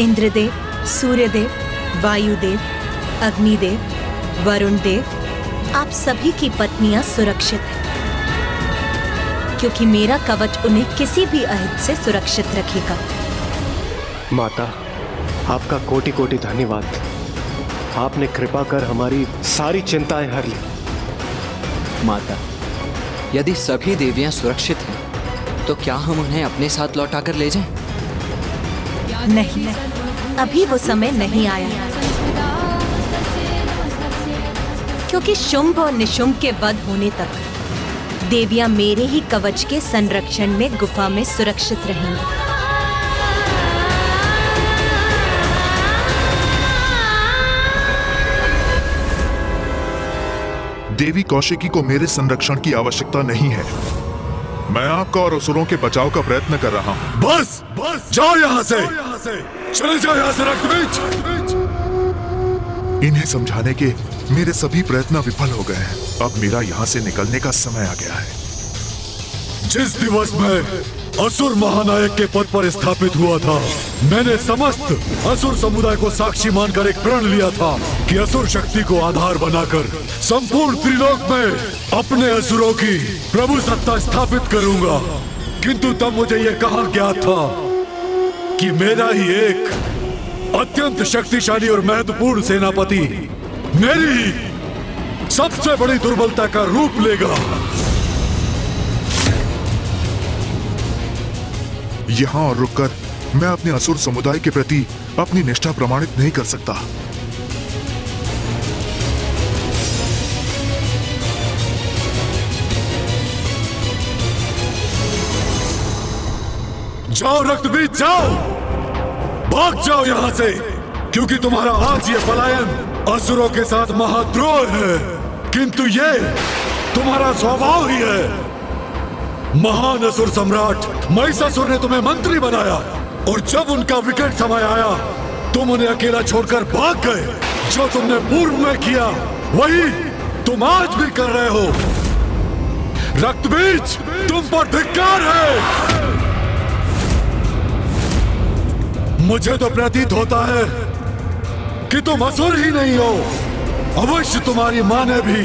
इंद्रदेव, सूर्यदेव, वायुदेव, अग्निदेव, वरुण देव, आप सभी की पत्नियां सुरक्षित हैं, क्योंकि मेरा कवच उन्हें किसी भी अहित से सुरक्षित रखेगा। माता, आपका कोटि कोटि धन्यवाद। आपने कृपा कर हमारी सारी चिंताएं हर ली। माता, यदि सभी देवियां सुरक्षित हैं, तो क्या हम उन्हें अपने साथ लौटाकर ले जाएं? नहीं, अभी वो समय नहीं आया, क्योंकि शुंभ और निशुंभ के वध होने तक देवियां मेरे ही कवच के संरक्षण में गुफा में सुरक्षित रहेंगी। देवी कौशिकी को मेरे संरक्षण की आवश्यकता नहीं है। मैं आपका और असुरों के बचाव का प्रयत्न कर रहा हूँ। बस बस जाओ यहाँ से, चले जाओ यहाँ से रक्तबीज। इन्हें समझाने के मेरे सभी प्रयत्न विफल हो गए हैं। अब मेरा यहाँ से निकलने का समय आ गया है। जिस दिवस में असुर महानायक के पद पर स्थापित हुआ था, मैंने समस्त असुर समुदाय को साक्षी मानकर एक प्रण लिया था कि असुर शक्ति को आधार बनाकर संपूर्ण त्रिलोक में अपने असुरों की प्रभु सत्ता स्थापित करूंगा। किंतु तब मुझे यह कहा गया था कि मेरा ही एक अत्यंत शक्तिशाली और महत्वपूर्ण सेनापति मेरी ही सबसे बड़ी दुर्बलता का रूप लेगा। यहाँ और रुककर मैं अपने असुर समुदाय के प्रति अपनी निष्ठा प्रमाणित नहीं कर सकता। जाओ रक्तबीज, जाओ, भाग जाओ यहाँ से, क्योंकि तुम्हारा आज ये पलायन असुरों के साथ महाद्रोह है। किंतु ये तुम्हारा स्वभाव ही है। महान असुर सम्राट महिषासुर ने तुम्हें मंत्री बनाया, और जब उनका विकट समय आया, तुम उन्हें अकेला छोड़कर भाग गए। जो तुमने पूर्व में किया, वही तुम आज भी कर रहे हो। रक्तबीज, तुम पर धिक्कार है। मुझे तो प्रतीत होता है कि तुम असुर ही नहीं हो। अवश्य तुम्हारी मां ने भी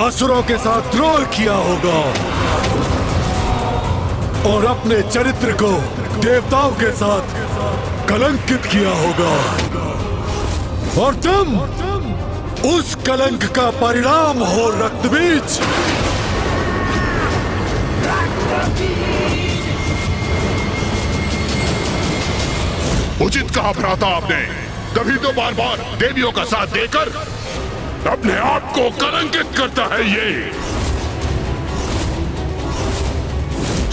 असुरों के साथ द्रोह किया होगा और अपने चरित्र को देवताओं के साथ कलंकित किया होगा, और तुम उस कलंक का परिणाम हो रक्तबीज। उचित कहा भ्राता आपने। तभी तो बार बार देवियों का साथ देकर अपने आप को कलंकित करता है ये।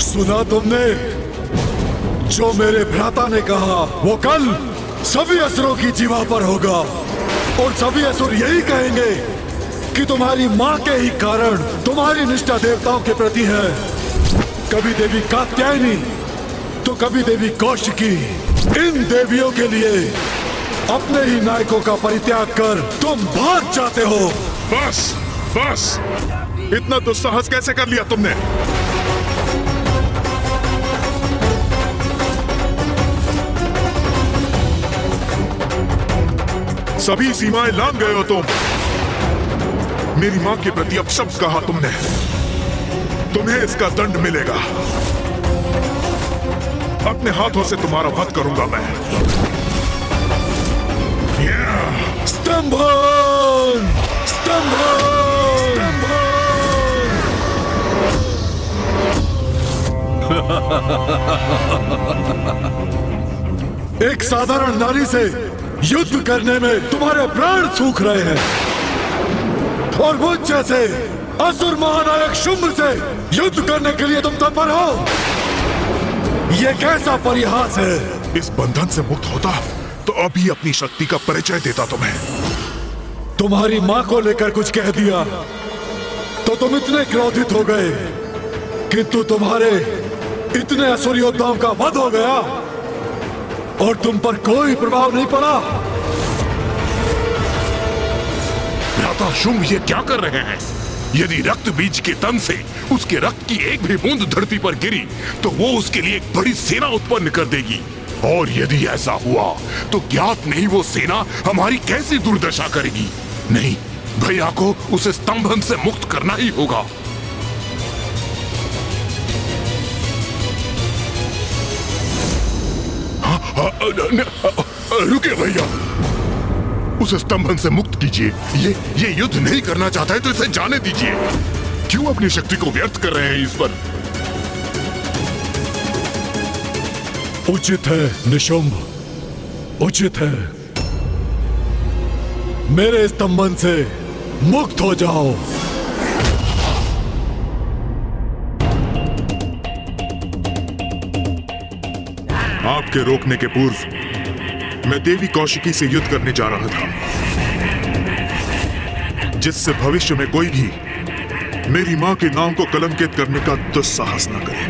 सुना तुमने जो मेरे भ्राता ने कहा, वो कल सभी असुरों की जीवा पर होगा, और सभी असुर यही कहेंगे कि तुम्हारी मां के ही कारण तुम्हारी निष्ठा देवताओं के प्रति है। कभी देवी कात्यायनी तो कभी देवी कौशिकी। इन देवियों के लिए अपने ही नायकों का परित्याग कर तुम भाग जाते हो। बस बस, इतना दुस्साहस कैसे कर लिया तुमने? सभी सीमाएं लांघ गए हो तुम। मेरी मां के प्रति अपशब्द कहा तुमने। तुम्हें इसका दंड मिलेगा। अपने हाथों से तुम्हारा वध करूंगा मैं। स्तंभन! स्तंभन! एक साधारण नारी से युद्ध करने में तुम्हारे प्राण सूख रहे हैं, और मुझ जैसे असुर महानायक शुंभ से युद्ध करने के लिए तुम तत्पर हो। यह कैसा परिहास है? इस बंधन से मुक्त होता तो अभी अपनी शक्ति का परिचय देता तुम्हें। तुम्हारी मां को लेकर कुछ कह दिया तो तुम इतने क्रोधित हो गए, किंतु तुम्हारे इतने असुर योद्धाओं का वध हो गया और तुम पर कोई प्रभाव नहीं पड़ा। भ्राता शुंभ ये क्या कर रहे हैं? यदि रक्त बीज के तन से उसके रक्त की एक भी बूंद धरती पर गिरी तो वो उसके लिए एक बड़ी सेना उत्पन्न कर देगी। और यदि ऐसा हुआ तो ज्ञात नहीं वो सेना हमारी कैसी दुर्दशा करेगी। नहीं, भैया को उस स्तंभन से मुक्त करना ही होगा। रुकिए भैया, उस स्तंभन से मुक्त कीजिए। ये युद्ध नहीं करना चाहता है तो इसे जाने दीजिए। क्यों अपनी शक्ति को व्यर्थ कर रहे हैं इस पर? उचित है निशुंभ, उचित है। मेरे स्तंभन से मुक्त हो जाओ। आपके रोकने के पूर्व मैं देवी कौशिकी से युद्ध करने जा रहा था, जिससे भविष्य में कोई भी मेरी मां के नाम को कलंकित करने का दुस्साहस न करे।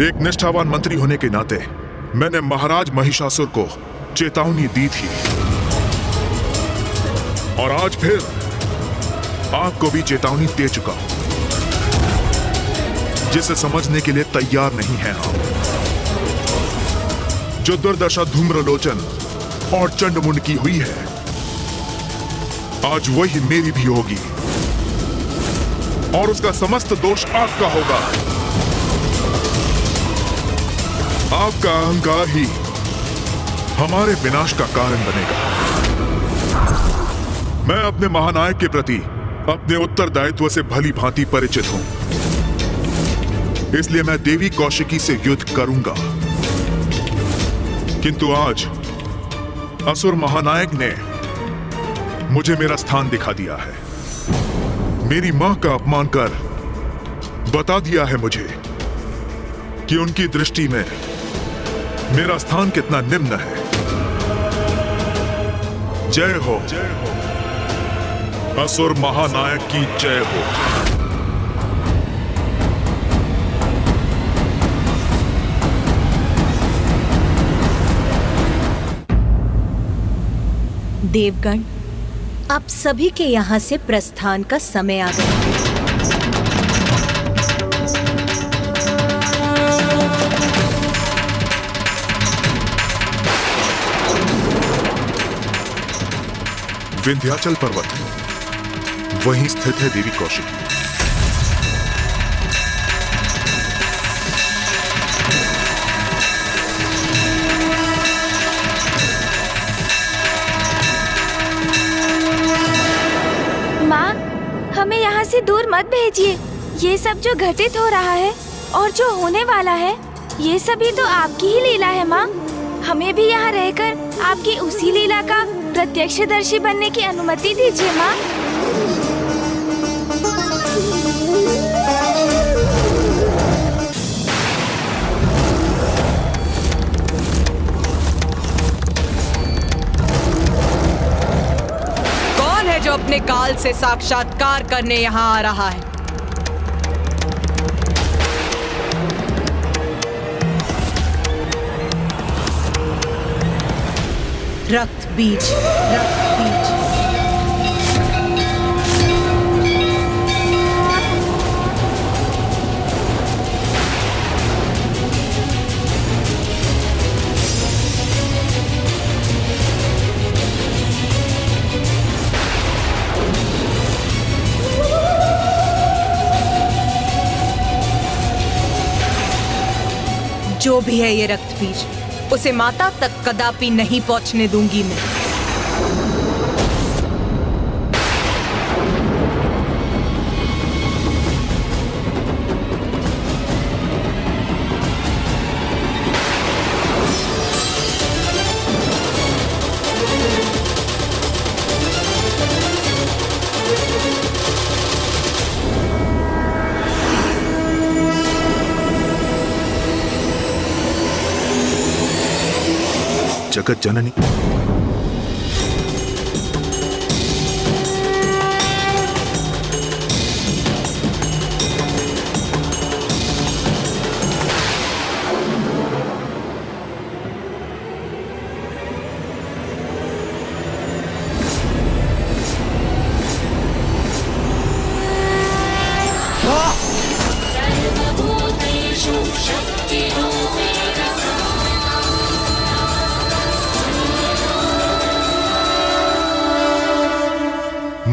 एक निष्ठावान मंत्री होने के नाते मैंने महाराज महिषासुर को चेतावनी दी थी, और आज फिर आपको भी चेतावनी दे चुका हूं, जिसे समझने के लिए तैयार नहीं हैं आप। जो दुर्दशा धूम्रलोचन और चंडमुंड की हुई है, आज वही मेरी भी होगी, और उसका समस्त दोष आपका होगा। आपका अहंकार ही हमारे विनाश का कारण बनेगा। मैं अपने महानायक के प्रति अपने उत्तरदायित्व से भली भांति परिचित हूं, इसलिए मैं देवी कौशिकी से युद्ध करूंगा। किंतु आज असुर महानायक ने मुझे मेरा स्थान दिखा दिया है। मेरी मां का अपमान कर बता दिया है मुझे कि उनकी दृष्टि में मेरा स्थान कितना निम्न है। जय हो, जय हो, असुर महानायक की जय हो। देवगण, आप सभी के यहाँ से प्रस्थान का समय आ गया है। विंध्याचल पर्वत, वहीं स्थित है देवी कौशिकी। माँ, हमें यहाँ से दूर मत भेजिए। ये सब जो घटित हो रहा है और जो होने वाला है, ये सभी तो आपकी ही लीला है माँ। हमें भी यहाँ रहकर आपकी उसी लीला का प्रत्यक्षदर्शी बनने की अनुमति दीजिए माँ। कौन है जो अपने काल से साक्षात्कार करने यहाँ आ रहा है? रक्त बीज, रक्त बीज। जो भी है ये रक्त बीज, उसे माता तक कदापि नहीं पहुंचने दूंगी मैं। जगत जननी,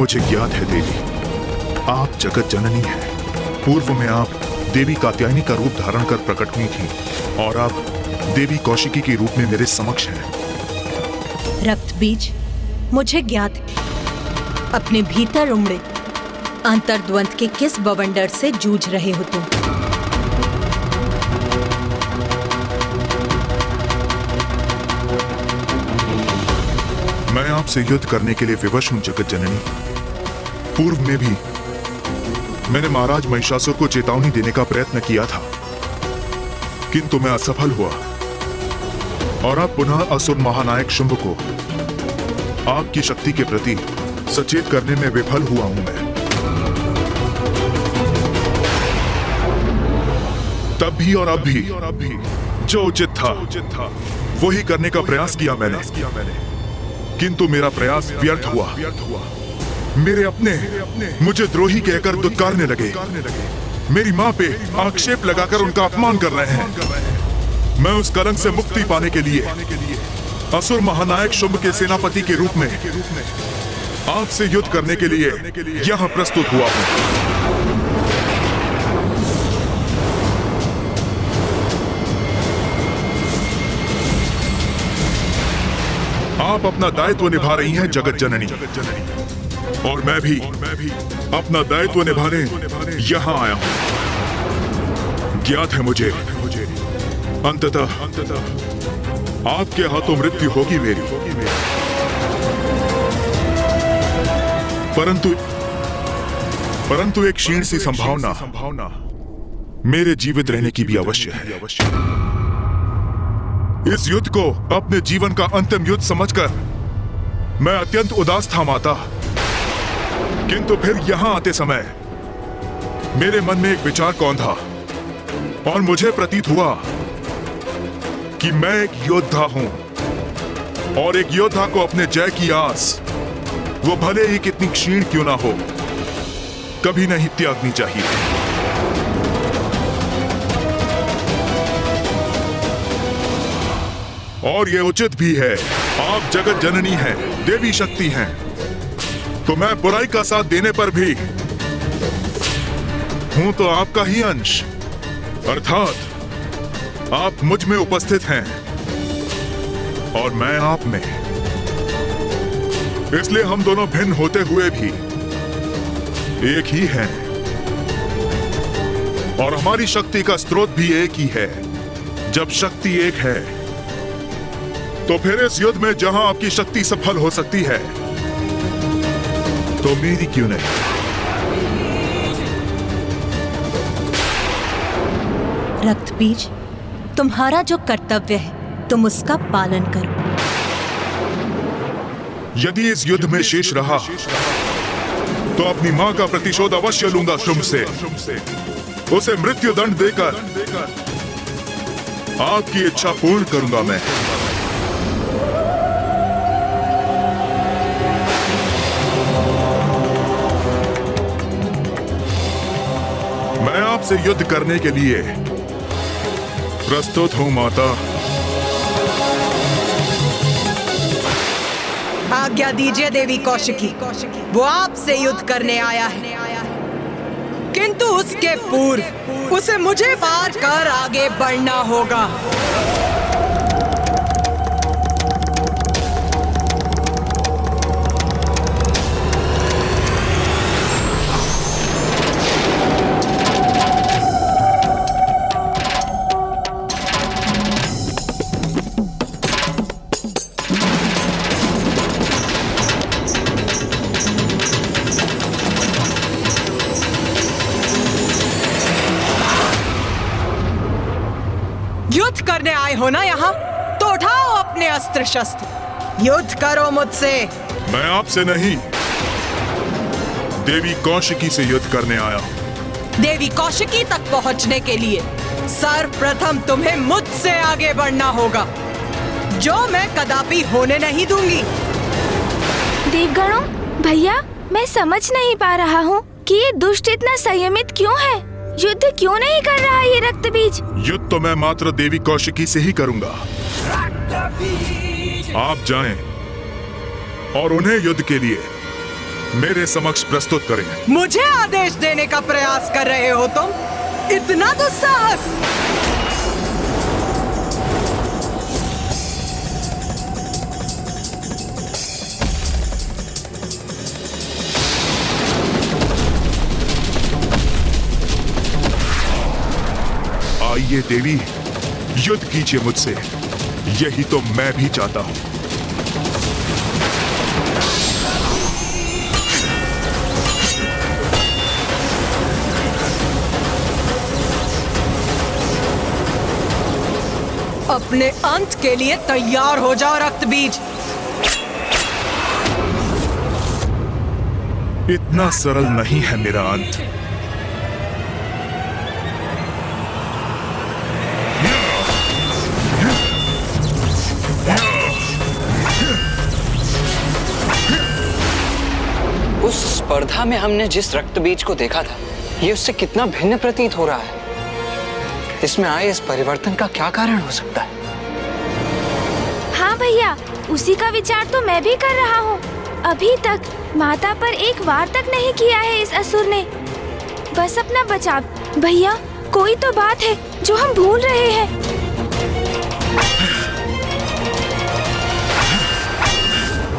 मुझे ज्ञात है देवी, आप जगत जननी हैं। पूर्व में आप देवी कात्यायनी का रूप धारण कर प्रकट हुई थी और आप देवी कौशिकी के रूप में मेरे समक्ष हैं। रक्त बीज, मुझे ज्ञात है अपने भीतर उमड़े अंतर्द्वंद के किस बवंडर से जूझ रहे हो तुम। मैं आपसे युद्ध करने के लिए विवश हूं जगत जननी। पूर्व में भी मैंने महाराज महिषासुर को चेतावनी देने का प्रयत्न किया था, किंतु मैं असफल हुआ और अब पुनः असुर महानायक शुंभ को आपकी शक्ति के प्रति सचेत करने में विफल हुआ हूं मैं। तब भी और अब भी जो उचित था वही करने का प्रयास किया मैंने, किंतु मेरा प्रयास व्यर्थ हुआ। मेरे अपने मुझे द्रोही कहकर दुत्कारने लगे, मेरी मां पे आक्षेप लगाकर उनका अपमान कर रहे हैं। मैं उस कलंक से मुक्ति पाने के लिए असुर महानायक शुंभ के सेनापति के रूप में आपसे युद्ध करने के लिए यहां प्रस्तुत हुआ हूं। आप अपना दायित्व निभा रही हैं जगत जननी, और मैं भी अपना दायित्व निभाने यहां आया हूं। ज्ञात है मुझे अंततः आपके हाथों मृत्यु होगी मेरी, परंतु एक क्षीण सी संभावना मेरे जीवित रहने की भी अवश्य है। इस युद्ध को अपने जीवन का अंतिम युद्ध समझकर मैं अत्यंत उदास था माता, किंतु फिर यहां आते समय मेरे मन में एक विचार कौन था और मुझे प्रतीत हुआ कि मैं एक योद्धा हूं और एक योद्धा को अपने जय की आस, वो भले ही कितनी क्षीण क्यों ना हो, कभी नहीं त्यागनी चाहिए। और ये उचित भी है, आप जगत जननी हैं, देवी शक्ति हैं, तो मैं बुराई का साथ देने पर भी हूं तो आपका ही अंश, अर्थात आप मुझ में उपस्थित हैं और मैं आप में। इसलिए हम दोनों भिन्न होते हुए भी एक ही हैं और हमारी शक्ति का स्रोत भी एक ही है। जब शक्ति एक है तो फिर इस युद्ध में जहां आपकी शक्ति सफल हो सकती है तो मेरी क्यों नहीं। रक्त बीज, तुम्हारा जो कर्तव्य है तुम उसका पालन करो। यदि इस युद्ध में शेष रहा तो अपनी मां का प्रतिशोध अवश्य लूंगा शुंभ से, उसे मृत्यु दंड देकर आपकी इच्छा पूर्ण करूंगा मैं। मैं आपसे युद्ध करने के लिए प्रस्तुत हूं माता। आज्ञा दीजिए देवी कौशिकी, वो आपसे युद्ध करने आया है, किंतु उसके पूर्व उसे मुझे पार कर आगे बढ़ना होगा। युद्ध करने आए हो ना यहाँ, तो उठाओ अपने अस्त्र शस्त्र, युद्ध करो मुझसे। मैं आपसे नहीं, देवी कौशिकी से युद्ध करने आया हूं। देवी कौशिकी तक पहुंचने के लिए सर्वप्रथम तुम्हें मुझसे आगे बढ़ना होगा, जो मैं कदापि होने नहीं दूंगी। देवगणों, भैया, मैं समझ नहीं पा रहा हूँ कि ये दुष्ट इतना संयमित क्यों है। युद्ध क्यों नहीं कर रहा है ये रक्त बीज? युद्ध तो मैं मात्र देवी कौशिकी से ही करूंगा। आप जाएं और उन्हें युद्ध के लिए मेरे समक्ष प्रस्तुत करें। मुझे आदेश देने का प्रयास कर रहे हो तुम? इतना दुस्साहस! आइए देवी, युद्ध कीजिए मुझसे, यही तो मैं भी चाहता हूं। अपने अंत के लिए तैयार हो जाओ रक्तबीज। इतना सरल नहीं है मेरा अंत। उस स्पर्धा में हमने जिस रक्तबीज को देखा था, ये उससे कितना भिन्न प्रतीत हो रहा है। इसमें आए इस परिवर्तन का क्या कारण हो सकता है? हाँ भैया, उसी का विचार तो मैं भी कर रहा हूँ। अभी तक माता पर एक वार तक नहीं किया है इस असुर ने। बस अपना बचाव। भैया, कोई तो बात है जो हम भूल रहे हैं।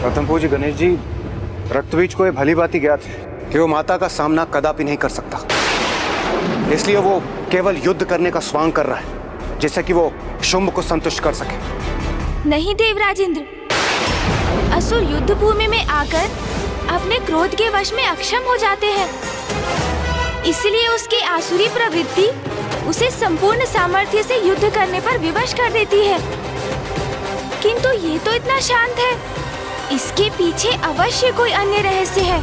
प्रथम पूज्य गणेश जी, रक्तबीज को ये भली भांति ज्ञात है कि वो माता का सामना कदापि नहीं कर सकता, इसलिए वो केवल युद्ध करने का स्वांग कर रहा है, जिससे कि वो शुंभ को संतुष्ट कर सके। नहीं देवराजेंद्र, असुर युद्ध भूमि में आकर अपने क्रोध के वश में अक्षम हो जाते हैं, इसलिए उसकी आसुरी प्रवृत्ति उसे संपूर्ण सामर्थ्य से युद्ध करने पर विवश कर देती है। किंतु ये तो इतना शांत है, इसके पीछे अवश्य कोई अन्य रहस्य है।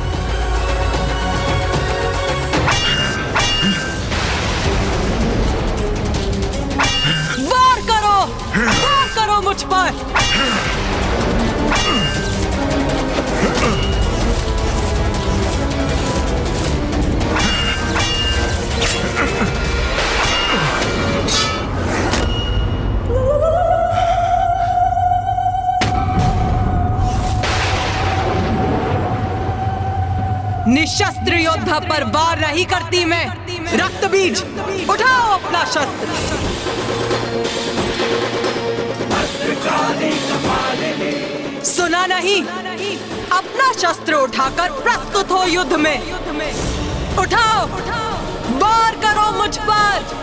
वार करो मुझ पर। निशस्त्र योद्धा पर वार नहीं करती मैं। रक्तबीज, उठाओ अपना शस्त्र। सुना नहीं? अपना शस्त्र उठाकर प्रस्तुत हो युद्ध में। उठाओ, वार करो मुझ पर।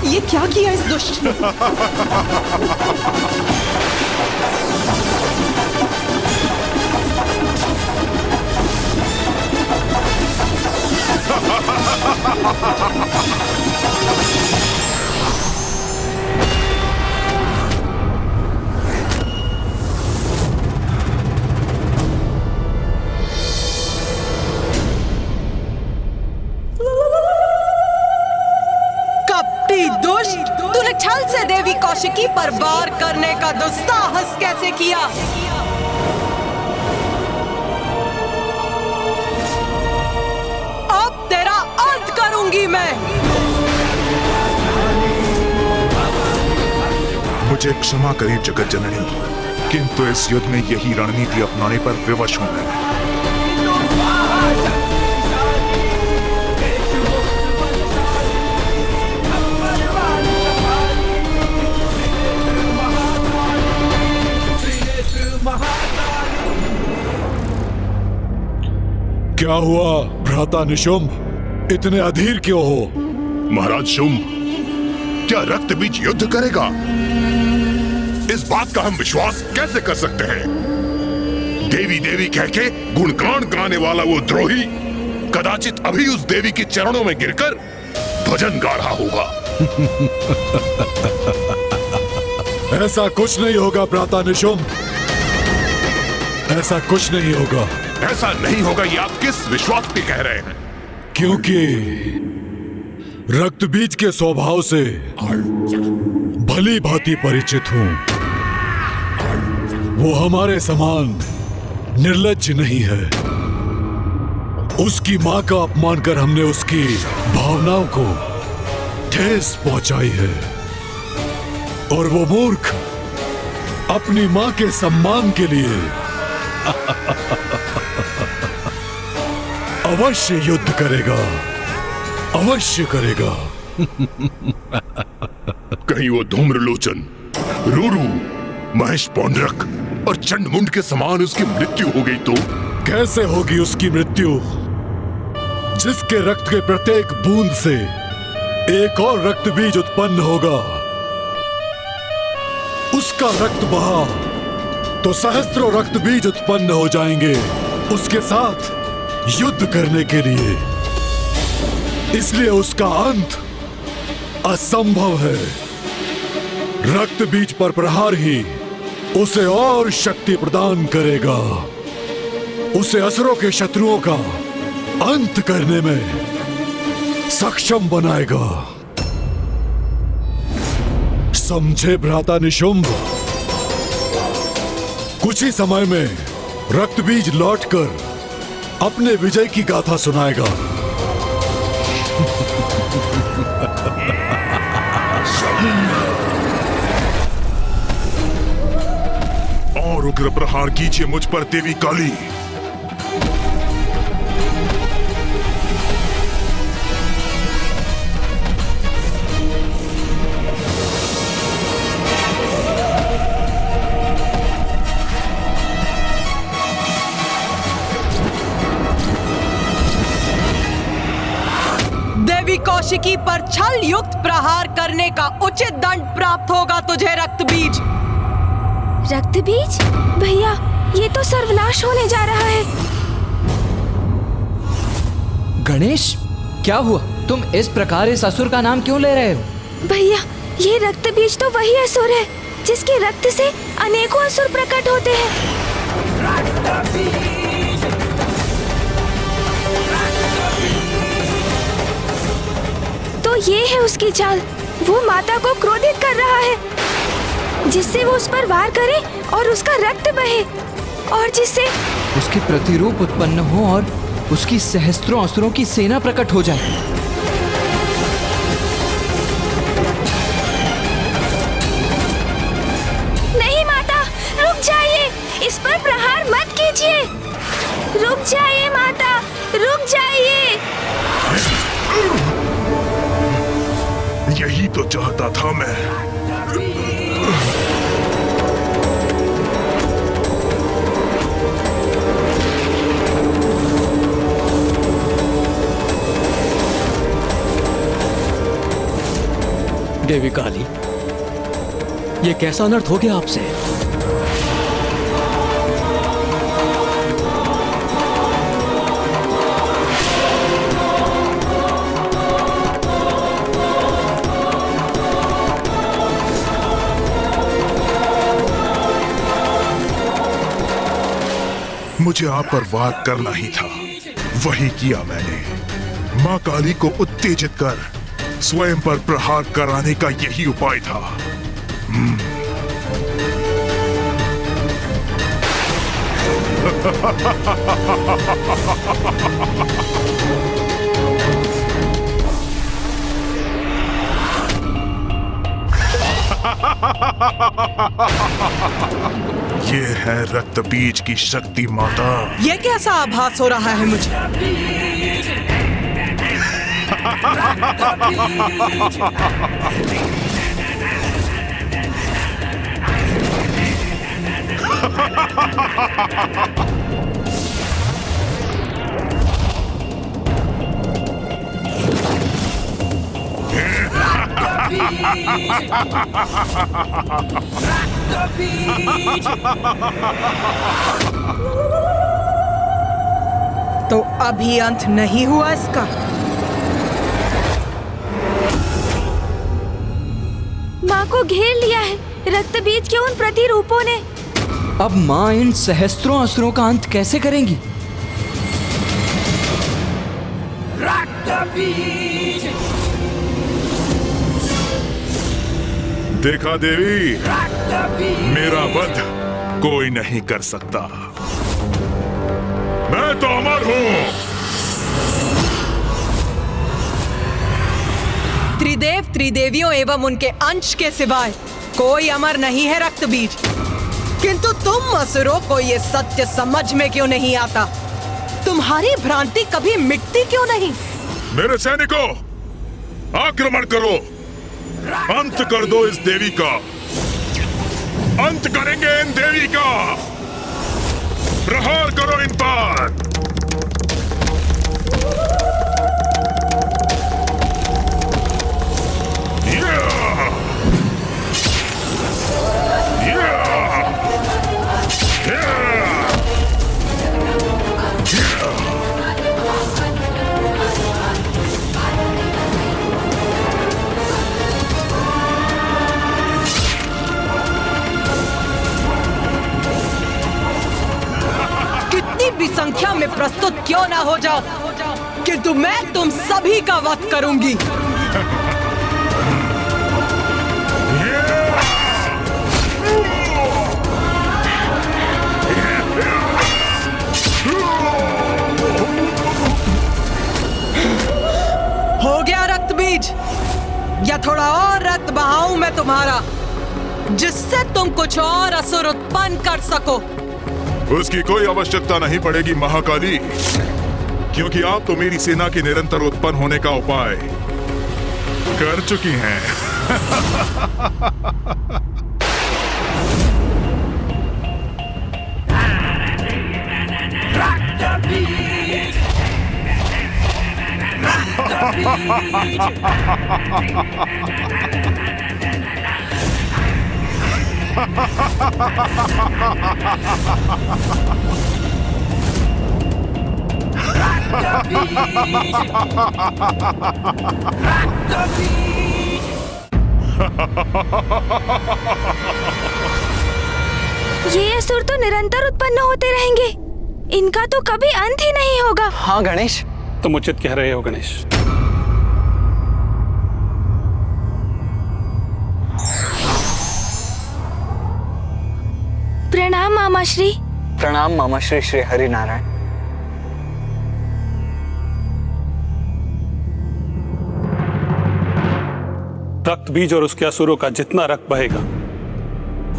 ये क्या किया इस दुष्ट ने? दुष्ट, तूने छल से देवी कौशिकी पर वार करने का दुस्साहस कैसे किया? अब तेरा अंत करूंगी मैं। मुझे क्षमा करें जगत जननी, किंतु इस युद्ध में यही रणनीति अपनाने पर विवश हूं मैं। क्या हुआ भ्राता निशुंभ, इतने अधीर क्यों हो? महाराज शुंभ, क्या रक्तबीज युद्ध करेगा? इस बात का हम विश्वास कैसे कर सकते हैं? देवी देवी कह के गुणगान गाने वाला वो द्रोही कदाचित अभी उस देवी के चरणों में गिरकर भजन गा रहा होगा। ऐसा कुछ नहीं होगा भ्राता निशुंभ। ऐसा कुछ नहीं होगा। ऐसा नहीं होगा ये आप किस विश्वास पे कह रहे हैं? क्योंकि रक्त बीज के स्वभाव से भली भांति परिचित हूं। वो हमारे समान निर्लज्ज नहीं है। उसकी मां का अपमान कर हमने उसकी भावनाओं को ठेस पहुंचाई है, और वो मूर्ख अपनी मां के सम्मान के लिए अवश्य युद्ध करेगा, अवश्य करेगा। कहीं वो धूम्रलोचन, रूरू, महेश पौंड्रक और चंडमुंड के समान उसकी मृत्यु हो गई तो? कैसे होगी उसकी मृत्यु, जिसके रक्त के प्रत्येक बूंद से एक और रक्त बीज उत्पन्न होगा। उसका रक्त बहा तो सहस्त्रों रक्त बीज उत्पन्न हो जाएंगे उसके साथ युद्ध करने के लिए। इसलिए उसका अंत असंभव है। रक्त बीज पर प्रहार ही उसे और शक्ति प्रदान करेगा, उसे असुरों के शत्रुओं का अंत करने में सक्षम बनाएगा। समझे भ्राता निशुंभ? कुछ ही समय में रक्त बीज लौटकर अपने विजय की गाथा सुनाएगा। और उग्र प्रहार कीजिए मुझ पर देवी काली। देवी कौशिकी पर छल युक्त प्रहार करने का उचित दंड प्राप्त होगा तुझे रक्त बीज। रक्त बीज? भैया, ये तो सर्वनाश होने जा रहा है। गणेश, क्या हुआ? तुम इस प्रकार इस असुर का नाम क्यों ले रहे हो? भैया, ये रक्त बीज तो वही असुर है जिसके रक्त से अनेकों असुर प्रकट होते हैं। तो ये है उसकी चाल। वो माता को क्रोधित कर रहा है, जिससे वो उस पर वार करे और उसका रक्त बहे, और जिससे उसके प्रतिरूप उत्पन्न हो और उसकी सहस्त्रों असुरों की सेना प्रकट हो जाए। नहीं माता, रुक जाइए, इस पर प्रहार मत कीजिए। रुक जाइए माता, रुक जाइए। यही तो चाहता था मैं। देवी काली, ये कैसा अनर्थ हो गया आपसे? मुझे आप पर वार करना ही था, वही किया मैंने। मां काली को उत्तेजित कर स्वयं पर प्रहार कराने का यही उपाय था। ये है रक्त बीज की शक्ति माता। ये कैसा आभास हो रहा है मुझे? तो अभी अंत नहीं हुआ इसका? माँ को घेर लिया है रक्त बीज के उन प्रतिरूपों ने। अब माँ इन सहस्त्रों असुरों का अंत कैसे करेंगी? देखा देवी, मेरा वध कोई नहीं कर सकता। मैं तो अमर हूं। त्रिदेव त्रिदेवियों एवं उनके अंश के सिवाय कोई अमर नहीं है रक्तबीज। किंतु तुम असुरों को ये सत्य समझ में क्यों नहीं आता? तुम्हारी भ्रांति कभी मिटती क्यों नहीं? मेरे सैनिकों, आक्रमण करो, अंत कर दो इस देवी का। अंत करेंगे इन देवी का। प्रहार करो इन पर। कितनी भी संख्या में प्रस्तुत क्यों ना हो जाओ, किंतु मैं तुम सभी का वध करूंगी। हो गया रक्तबीज, या थोड़ा और रक्त बहाऊं मैं तुम्हारा, जिससे तुम कुछ और असुर उत्पन्न कर सको? उसकी कोई आवश्यकता नहीं पड़ेगी महाकाली, क्योंकि आप तो मेरी सेना के निरंतर उत्पन्न होने का उपाय कर चुकी हैं। ये असुर तो निरंतर उत्पन्न होते रहेंगे, इनका तो कभी अंत ही नहीं होगा। हाँ गणेश, तुम उचित कह रहे हो गणेश। प्रणाम मामाश्री। प्रणाम मामाश्री श्री हरि नारायण। रक्त बीज और उसके असुरों का जितना रक्त बहेगा,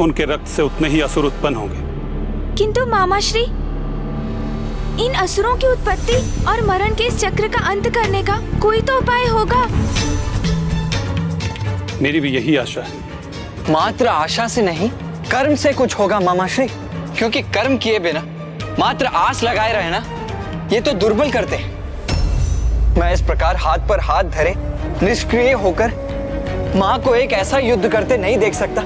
उनके रक्त से उतने ही असुर उत्पन्न होंगे। किंतु मामाश्री, इन असुरों की उत्पत्ति और मरण के इस चक्र का अंत करने का कोई तो उपाय होगा। मेरी भी यही आशा है। मात्र आशा से नहीं, कर्म से कुछ होगा मामाश्री, क्योंकि कर्म किए बिना मात्र आस लगाए रहना, ये तो दुर्बल करते हैं। मैं इस प्रकार हाथ पर हाथ धरे निष्क्रिय होकर माँ को एक ऐसा युद्ध करते नहीं देख सकता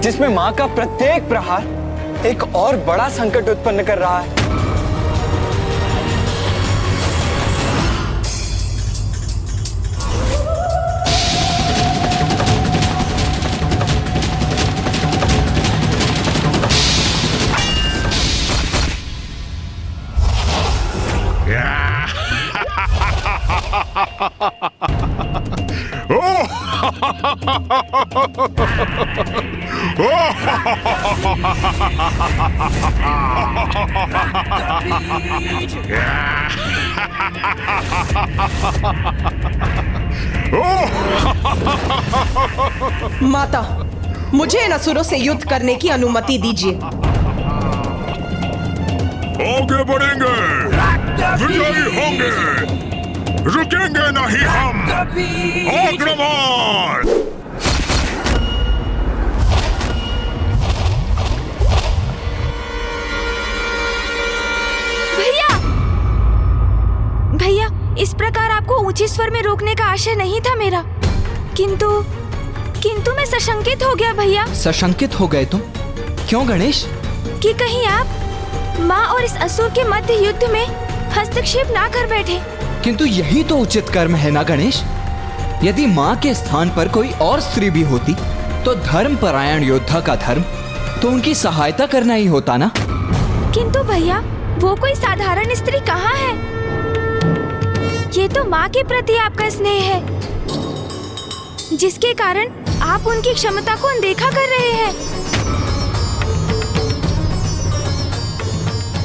जिसमें माँ का प्रत्येक प्रहार एक और बड़ा संकट उत्पन्न कर रहा है। माता, मुझे इन असुरों से युद्ध करने की अनुमति दीजिए। आगे बढ़ेंगे, विजयी होंगे, रुकेंगे नहीं हम। आक्रमण! भैया, भैया, इस प्रकार आपको ऊंचे स्वर में रोकने का आशय नहीं था मेरा, किंतु मैं सशंकित हो गया भैया। सशंकित हो गए तुम? क्यों गणेश? कि कहीं आप माँ और इस असुर के मध्य युद्ध में हस्तक्षेप ना कर बैठे। किंतु यही तो उचित कर्म है ना गणेश। यदि माँ के स्थान पर कोई और स्त्री भी होती तो धर्मपरायण योद्धा का धर्म तो उनकी सहायता करना ही होता ना। किंतु भैया वो कोई साधारण स्त्री कहाँ है? ये तो माँ के प्रति आपका स्नेह है, जिसके कारण आप उनकी क्षमता को अनदेखा कर रहे हैं।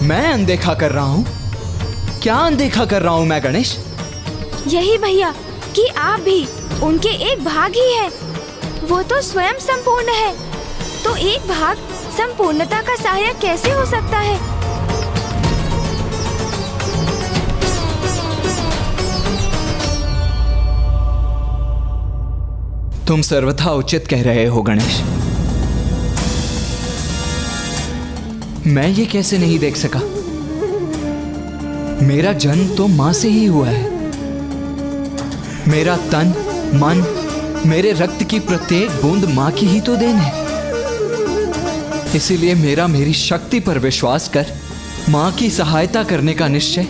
मैं अनदेखा कर रहा हूँ? क्या अनदेखा कर रहा हूँ मैं गणेश? यही भैया कि आप भी उनके एक भाग ही हैं। वो तो स्वयं संपूर्ण है, तो एक भाग संपूर्णता का सहायक कैसे हो सकता है? तुम सर्वथा उचित कह रहे हो गणेश। मैं ये कैसे नहीं देख सका? मेरा जन्म तो मां से ही हुआ है। मेरा तन, मन, मेरे रक्त की प्रत्येक बूंद मां की ही तो देन है। इसीलिए मेरी शक्ति पर विश्वास कर मां की सहायता करने का निश्चय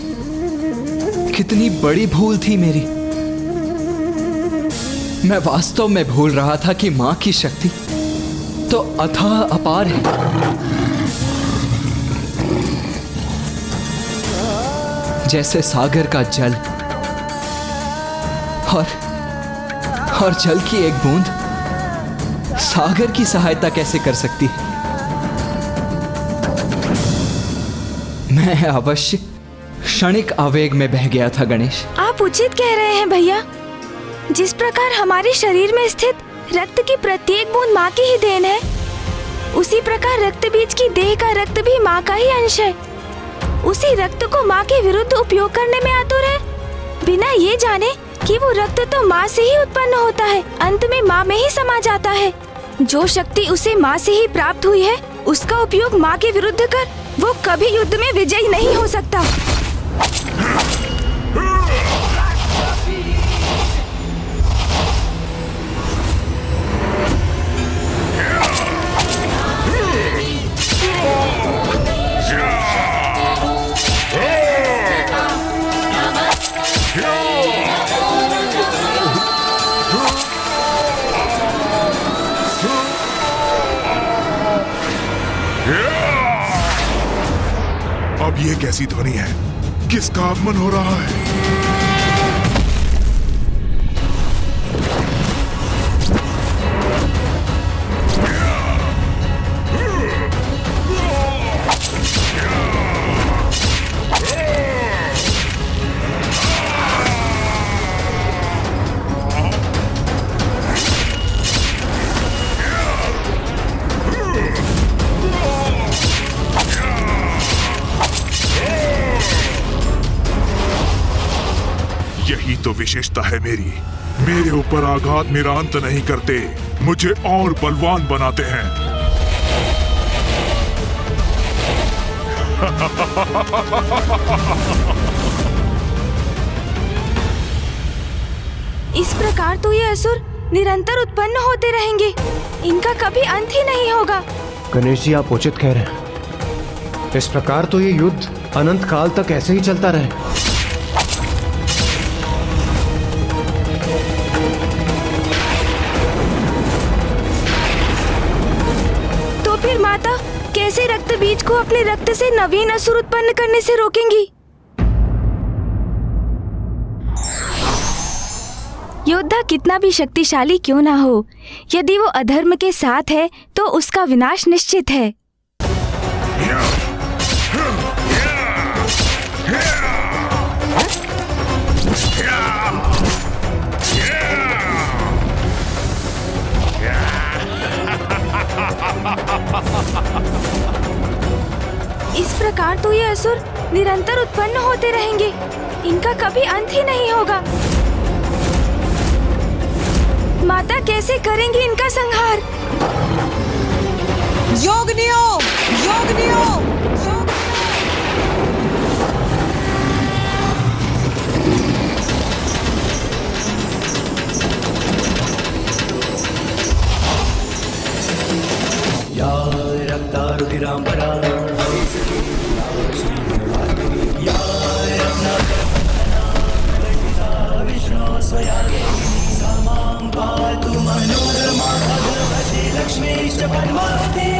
कितनी बड़ी भूल थी मेरी। मैं वास्तव में भूल रहा था कि मां की शक्ति तो अथाह अपार है। जैसे सागर का जल और जल की एक बूंद सागर की सहायता कैसे कर सकती है? मैं अवश्य क्षणिक आवेग में बह गया था गणेश। आप उचित कह रहे हैं भैया। जिस प्रकार हमारे शरीर में स्थित रक्त की प्रत्येक बूंद माँ की ही देन है, उसी प्रकार रक्त बीज की देह का रक्त भी माँ का ही अंश है। उसी रक्त को माँ के विरुद्ध उपयोग करने में आतुर है, बिना ये जाने कि वो रक्त तो माँ से ही उत्पन्न होता है, अंत में माँ में ही समा जाता है। जो शक्ति उसे माँ से ही प्राप्त हुई है, उसका उपयोग माँ के विरुद्ध कर वो कभी युद्ध में विजयी नहीं हो सकता। अब ये कैसी ध्वनि है? किसका आगमन हो रहा है? यही तो विशेषता है मेरी। मेरे ऊपर आघात मेरा अंत नहीं करते, मुझे और बलवान बनाते हैं। इस प्रकार तो ये असुर निरंतर उत्पन्न होते रहेंगे, इनका कभी अंत ही नहीं होगा। गणेश जी, आप उचित कह रहे हैं। इस प्रकार तो ये युद्ध अनंत काल तक ऐसे ही चलता रहे। तो फिर माता कैसे रक्त बीज को अपने रक्त से नवीन असुर उत्पन्न करने से रोकेंगी? योद्धा कितना भी शक्तिशाली क्यों ना हो, यदि वो अधर्म के साथ है तो उसका विनाश निश्चित है। इस प्रकार तो ये असुर निरंतर उत्पन्न होते रहेंगे, इनका कभी अंत ही नहीं होगा। माता कैसे करेंगी इनका संहार? योगनियो, योगनियो, या रक्तारुधिरांबरा पातु मनोरमा भगवती लक्ष्मीश्च पद्मावती।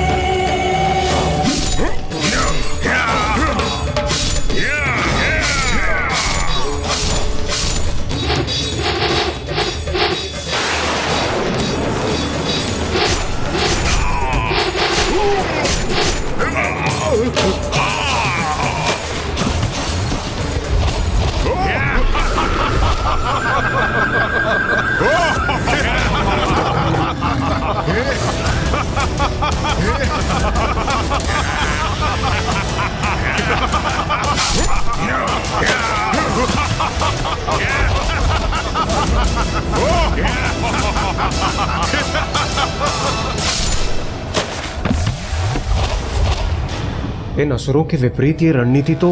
इन असुरों के विपरीत ये रणनीति तो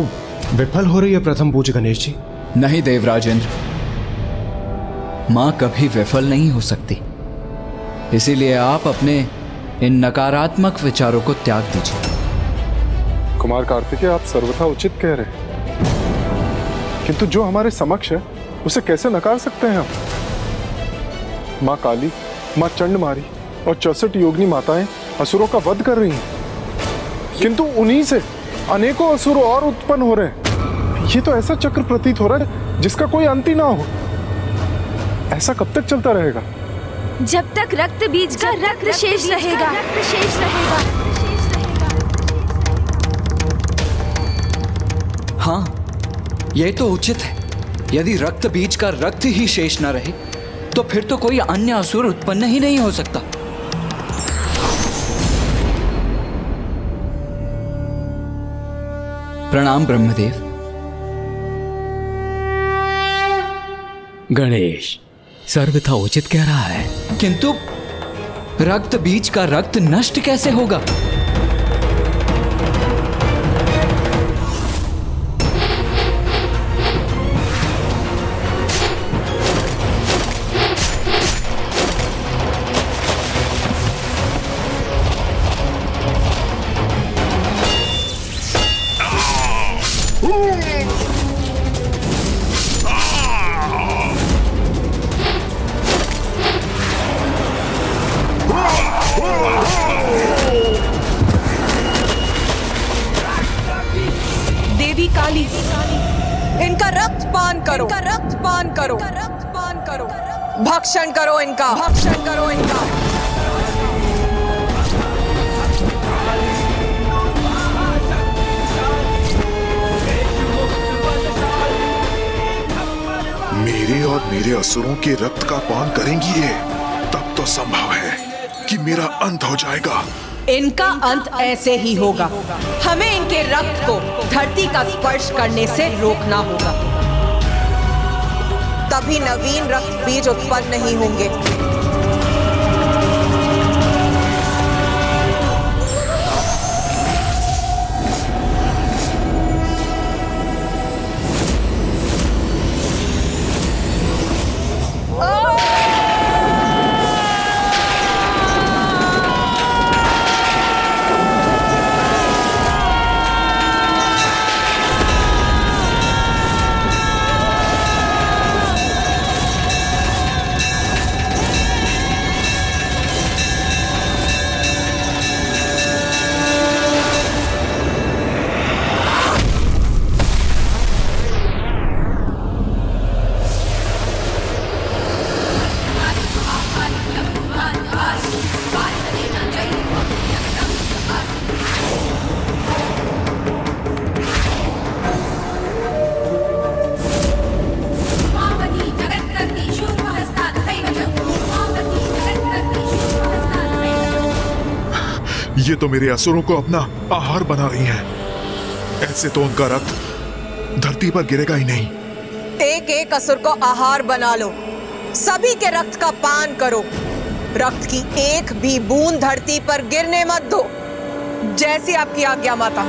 विफल हो रही है प्रथम पूज्य गणेश जी। नहीं देवराजेंद्र, मां कभी विफल नहीं हो सकती। इसीलिए आप अपने इन नकारात्मक विचारों को त्याग दीजिए। कुमार कार्तिकेय, आप सर्वथा उचित कह रहे हैं, किंतु जो हमारे समक्ष है उसे कैसे नकार सकते हैं हम? माँ काली, माँ चंडमारी और 64 योगिनी माताएं असुरों का वध कर रही हैं, किंतु उन्हीं से अनेकों असुर और उत्पन्न हो रहे हैं। ये तो ऐसा चक्र प्रतीत हो रहा है जिसका कोई अंत ही ना हो। ऐसा कब तक चलता रहेगा? जब तक रक्त बीज का रक्त शेष रहेगा। हाँ, यह तो उचित है। यदि रक्त बीज का रक्त ही शेष न रहे तो फिर तो कोई अन्य असुर उत्पन्न ही नहीं हो सकता। प्रणाम ब्रह्मदेव। गणेश सर्वथा उचित कह रहा है, किंतु रक्त बीज का रक्त नष्ट कैसे होगा? देवी काली, इनका रक्त पान करो, रक्त पान करो, रक्त पान करो, भक्षण करो इनका, भक्षण करो इनका। मेरे और मेरे असुरों के रक्त का पान करेंगी ये, तब तो संभव है कि मेरा अंत हो जाएगा। इनका अंत ऐसे ही होगा। हमें इनके रक्त को धरती का स्पर्श करने से रोकना होगा, तभी नवीन रक्त बीज उत्पन्न नहीं होंगे। ये तो मेरे असुरों को अपना आहार बना रही हैं। ऐसे तो उनका रक्त धरती पर गिरेगा ही नहीं। एक एक असुर को आहार बना लो, सभी के रक्त का पान करो। रक्त की एक भी बूंद धरती पर गिरने मत दो। जैसी आपकी आज्ञा माता।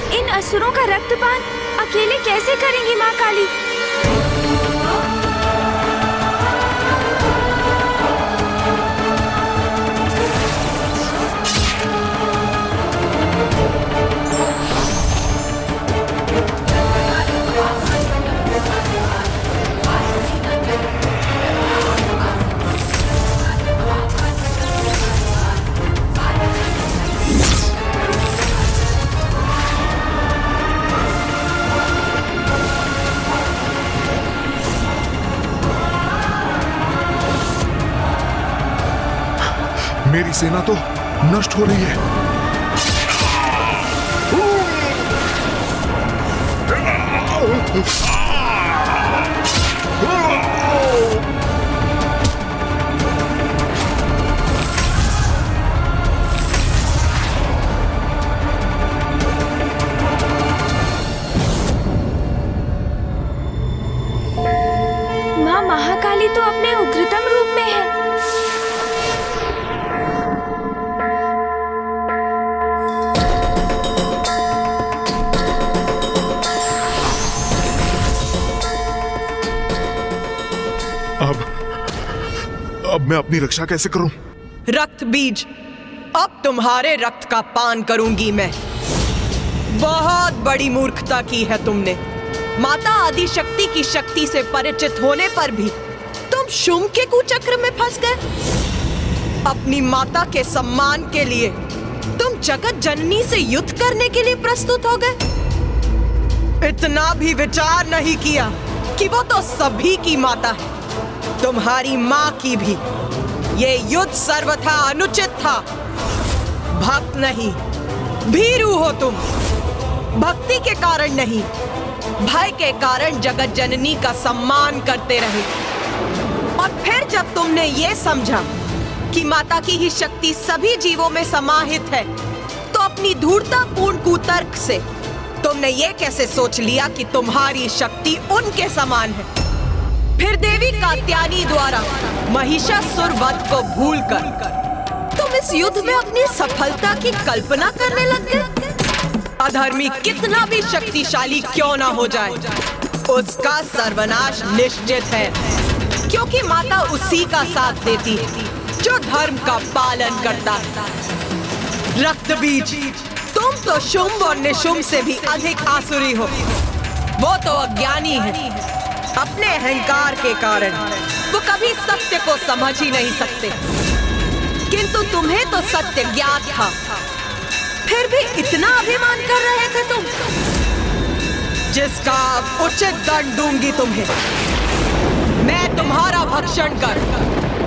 इन असुरों का रक्तपान अकेले कैसे करेंगी माँ काली? मेरी सेना तो नष्ट हो रही है। माँ महाकाली तो अपने उग्रतम रूप में है। अब मैं अपनी रक्षा कैसे करूं? रक्त बीज, अब तुम्हारे रक्त का पान करूंगी मैं। बहुत बड़ी मूर्खता की है तुमने। माता आदि शक्ति की शक्ति से परिचित होने पर भी तुम शुंभ के कुचक्र में फंस गए। अपनी माता के सम्मान के लिए तुम जगत जननी से युद्ध करने के लिए प्रस्तुत हो गए। इतना भी विचार नहीं किया कि वो तो सभी की माता है, तुम्हारी माँ की भी। ये युद्ध सर्वथा अनुचित था। भक्त नहीं, भीरू हो तुम। भक्ति के कारण नहीं, भय के कारण जगत जननी का सम्मान करते रहे। और फिर जब तुमने ये समझा कि माता की ही शक्ति सभी जीवों में समाहित है, तो अपनी धूर्ततापूर्ण कुतर्क से तुमने ये कैसे सोच लिया कि तुम्हारी शक्ति उनके समान है। फिर देवी कात्यायनी द्वारा महिषासुर वध को भूलकर तुम इस युद्ध में अपनी सफलता की कल्पना करने लग गए। अधर्मी कितना भी शक्तिशाली क्यों ना हो जाए, उसका सर्वनाश निश्चित है, क्योंकि माता उसी का साथ देती है जो धर्म का पालन करता है। रक्त बीज, तुम तो शुंभ और निशुंभ से भी अधिक आसुरी हो। वो तो अज्ञानी है। अपने अहंकार के कारण वो कभी सत्य को समझ ही नहीं सकते, किंतु तुम्हें तो सत्य ज्ञात था, फिर भी इतना अभिमान कर रहे थे तुम, जिसका उचित दंड दूंगी तुम्हें। मैं तुम्हारा भक्षण कर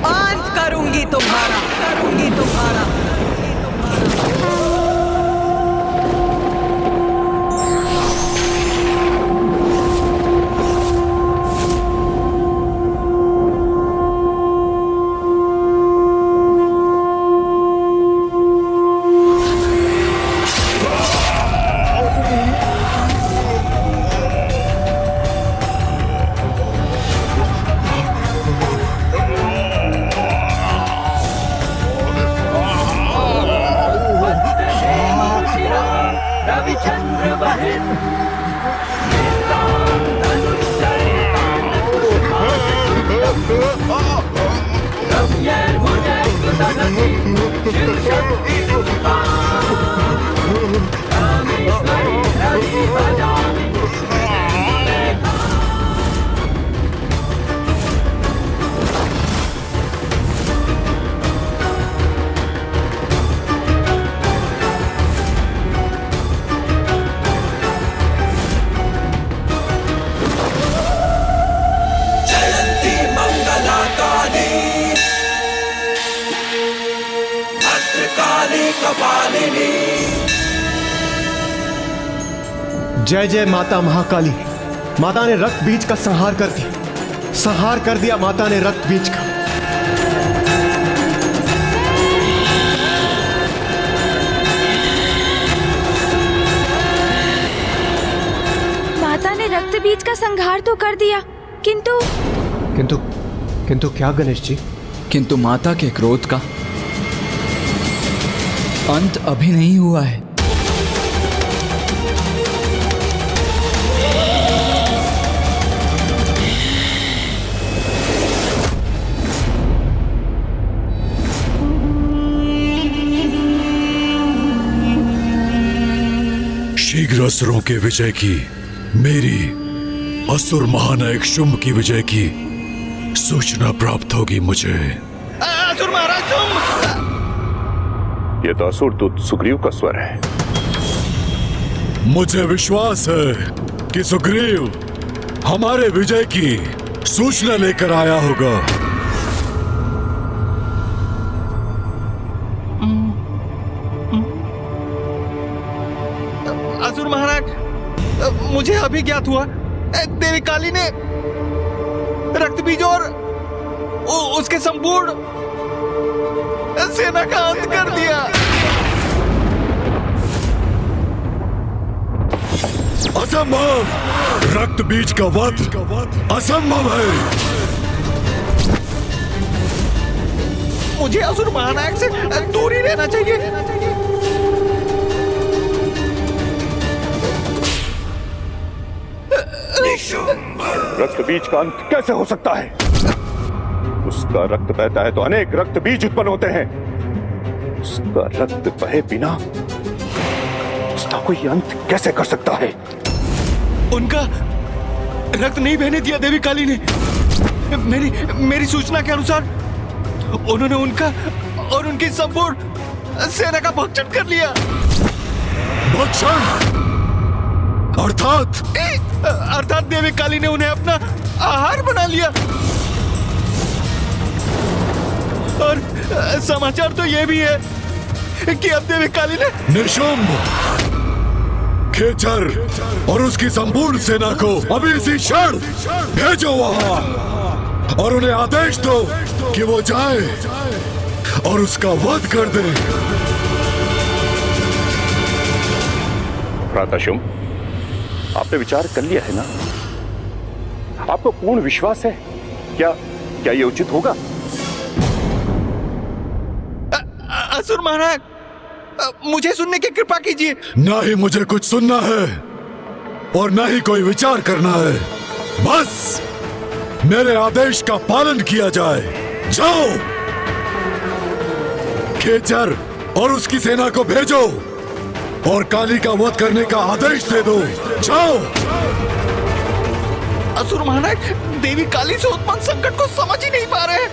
अंत करूंगी तुम्हारा। जय जय माता महाकाली। माता ने रक्त बीज का संहार कर दिया, संहार कर दिया माता ने रक्त बीज का। माता ने रक्त बीज का संहार तो कर दिया, किंतु क्या गणेश जी? किंतु माता के क्रोध का अंत अभी नहीं हुआ है। शीघ्र असुरों के विजय की, मेरी असुर महानायक शुंभ की विजय की सूचना प्राप्त होगी मुझे। असुर महाराज शुंभ! यह तो असुर दूत सुग्रीव का स्वर है। मुझे विश्वास है कि सुग्रीव हमारे विजय की सूचना लेकर आया होगा। महाराज, मुझे अभी ज्ञात हुआ देवी काली ने रक्त बीज और उसके संपूर्ण सेना का अंत कर दिया। असंभव! रक्त बीज का वध असंभव है। मुझे असुर महानायक से दूर ही रहना चाहिए। रक्त बीज का अंत कैसे हो सकता है? उसका रक्त बहता है तो अनेक रक्त बीज उत्पन्न होते हैं। उसका रक्त बहे बिना उसका कोई अंत कैसे कर सकता है? उनका रक्त नहीं बहने दिया देवी काली ने। मेरी सूचना के अनुसार उन्होंने उनका और उनकी संपूर्ण सेना का भक्षण कर लिया। भक्षण? अर्थात देवी काली ने उन्हें अपना आहार बना लिया। और समाचार तो यह भी है कि अब देवी काली ने निशुंभ, खेचर और उसकी संपूर्ण सेना को अभी इसी क्षण भेजो वहां और उन्हें आदेश दो कि वो जाए और उसका वध कर दे। प्रातःशुंभ, आपने विचार कर लिया है ना? आपको पूर्ण विश्वास है? क्या ये उचित होगा? असुर महाराज, मुझे सुनने की कृपा कीजिए। ना ही मुझे कुछ सुनना है और ना ही कोई विचार करना है। बस मेरे आदेश का पालन किया जाए। जाओ, खेचर और उसकी सेना को भेजो और काली का वध करने का आदेश दे दो। जाओ। असुर महाराज देवी काली से उत्पन्न संकट को समझ ही नहीं पा रहे हैं।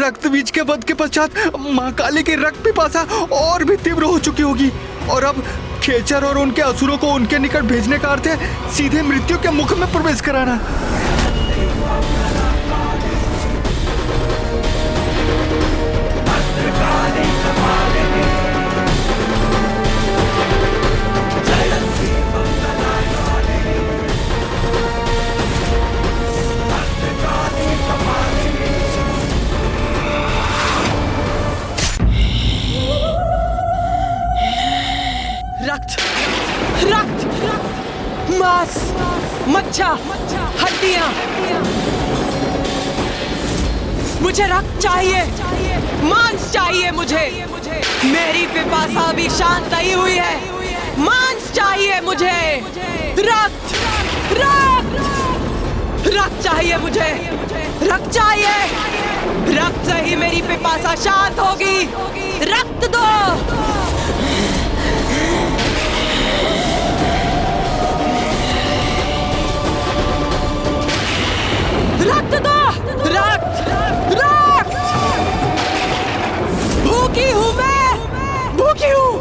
रक्त बीज के वध के पश्चात मां काली की रक्त पिपासा और भी तीव्र हो चुकी होगी और अब खेचर और उनके असुरों को उनके निकट भेजने का अर्थ है सीधे मृत्यु के मुख में प्रवेश कराना। रक्त, मांस, मज्जा, हड्डियां। मुझे रक्त चाहिए, मांस चाहिए मुझे। मेरी पिपासा भी शांत नहीं हुई है। मांस चाहिए मुझे। रक्त, रक्त, रक्त चाहिए मुझे। रक्त चाहिए। रक्त से ही मेरी पिपासा शांत होगी। रक्त दो। रक्त दो। रक्त, रक्त। भूखी हूं मैं, भूखी हूं।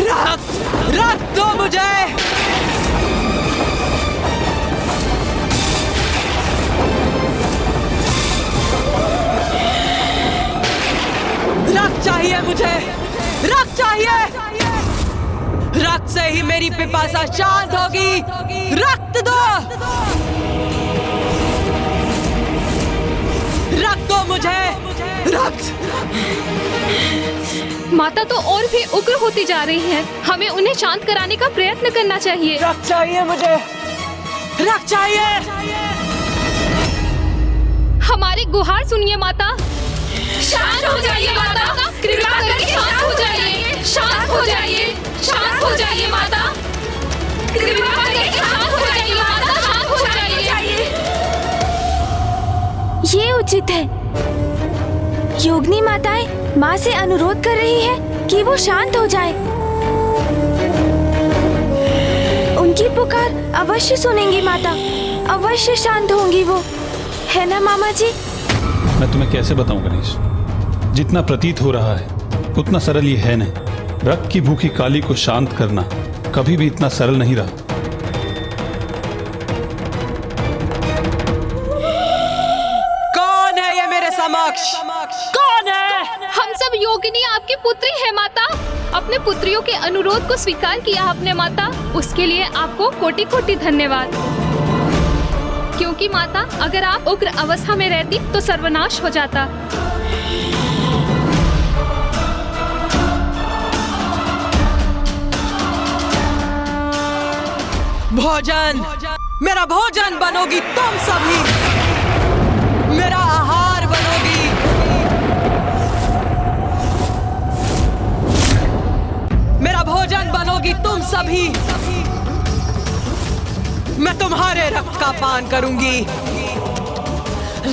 रक्त, रक्त दो मुझे। रक्त चाहिए मुझे। रक्त चाहिए। रक्त से ही मेरी पिपासा शांत होगी। रक्त दो। रक्त दो मुझे। रक्त। माता तो और भी उग्र होती जा रही हैं। हमें उन्हें शांत कराने का प्रयत्न करना चाहिए। रक्त चाहिए मुझे। रक्त चाहिए। हमारी गुहार सुनिए माता। शांत हो जाइए माता, कृपा करके शांत हो जाइए। शांत हो जाइए, शांत हो जाइए माता, कृपा करके शांत हो जाइए माता, शांत हो जाइए। ये उचित है। योगिनी माताएं माँ से अनुरोध कर रही है कि वो शांत हो जाए। उनकी पुकार अवश्य सुनेंगी माता, अवश्य शांत होंगी वो, है ना मामा जी? मैं तुम्हें कैसे बताऊं गणेश, जितना प्रतीत हो रहा है उतना सरल ये है नहीं। रक्त की भूखी काली को शांत करना कभी भी इतना सरल नहीं रहा। कौन है ये मेरे समक्ष? कौन है? हम सब योगिनी आपकी पुत्री है माता। अपने पुत्रियों के अनुरोध को स्वीकार किया आपने माता, उसके लिए आपको कोटि कोटि धन्यवाद। क्योंकि माता, अगर आप उग्र अवस्था में रहती तो सर्वनाश हो जाता। भोजन, मेरा भोजन बनोगी तुम सभी, मेरा आहार बनोगी। मेरा भोजन बनोगी तुम सभी। मैं तुम्हारे रक्त का पान करूंगी।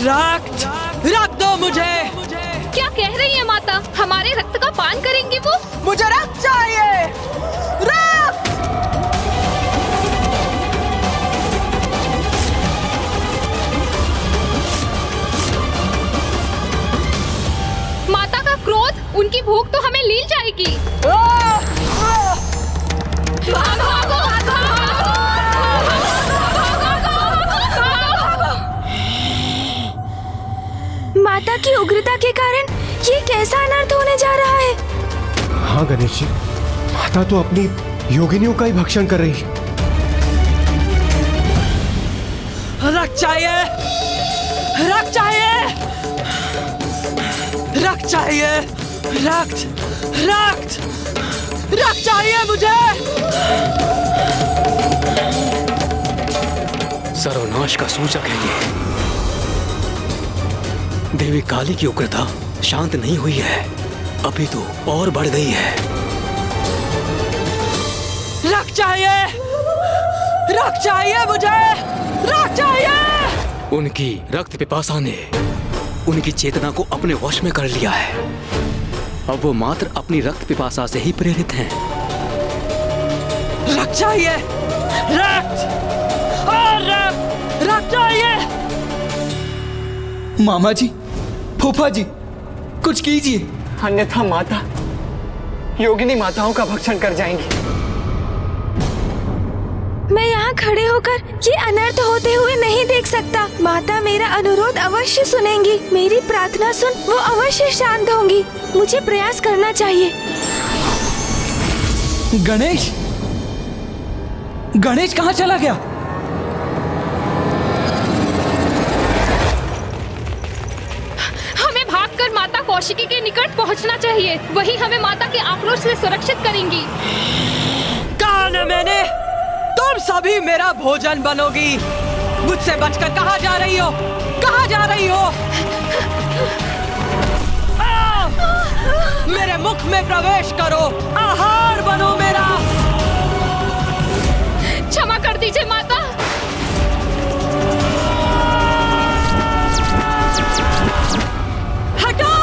रक्त, रक्त दो मुझे। क्या कह रही है माता? हमारे रक्त का पान करेंगे वो? मुझे रक्त चाहिए, रक्त। माता का क्रोध, उनकी भूख तो हमें लील जाएगी। माता की उग्रता के कारण ये कैसा अनर्थ होने जा रहा है? हाँ गणेश जी, माता तो अपनी योगिनियों का ही भक्षण कर रही है। रक्त चाहिए, रक्त चाहिए, रक्त चाहिए, रक्त, रक्त, रक्त चाहिए मुझे। सर्वनाश का सूचक है ये। देवी काली की उग्रता शांत नहीं हुई है, अभी तो और बढ़ गई है। रक्त चाहिए, रक्त चाहिए मुझे, रक्त चाहिए। उनकी रक्त पिपासा ने उनकी चेतना को अपने वश में कर लिया है। अब वो मात्र अपनी रक्त पिपासा से ही प्रेरित हैं। रक्त चाहिए, रक्त, और रक्त, रक्त चाहिए। मामा जी, फूफा जी, कुछ कीजिए, अन्यथा माता योगिनी माताओं का भक्षण कर जाएंगी। मैं यहाँ खड़े होकर ये अनर्थ होते हुए नहीं देख सकता। माता मेरा अनुरोध अवश्य सुनेंगी। मेरी प्रार्थना सुन वो अवश्य शांत होंगी। मुझे प्रयास करना चाहिए। गणेश, गणेश कहाँ चला गया? हमें भागकर माता कौशिकी के निकट पहुंचना चाहिए। वही हमें माता के आक्रोश से सुरक्षित करेंगी। कहा न मैंने, तुम सभी मेरा भोजन बनोगी। मुझसे बचकर कहाँ जा रही हो? कहाँ जा रही हो? मेरे मुख में प्रवेश करो, आहार बनो मेरा। क्षमा कर दीजिए माता। हटो।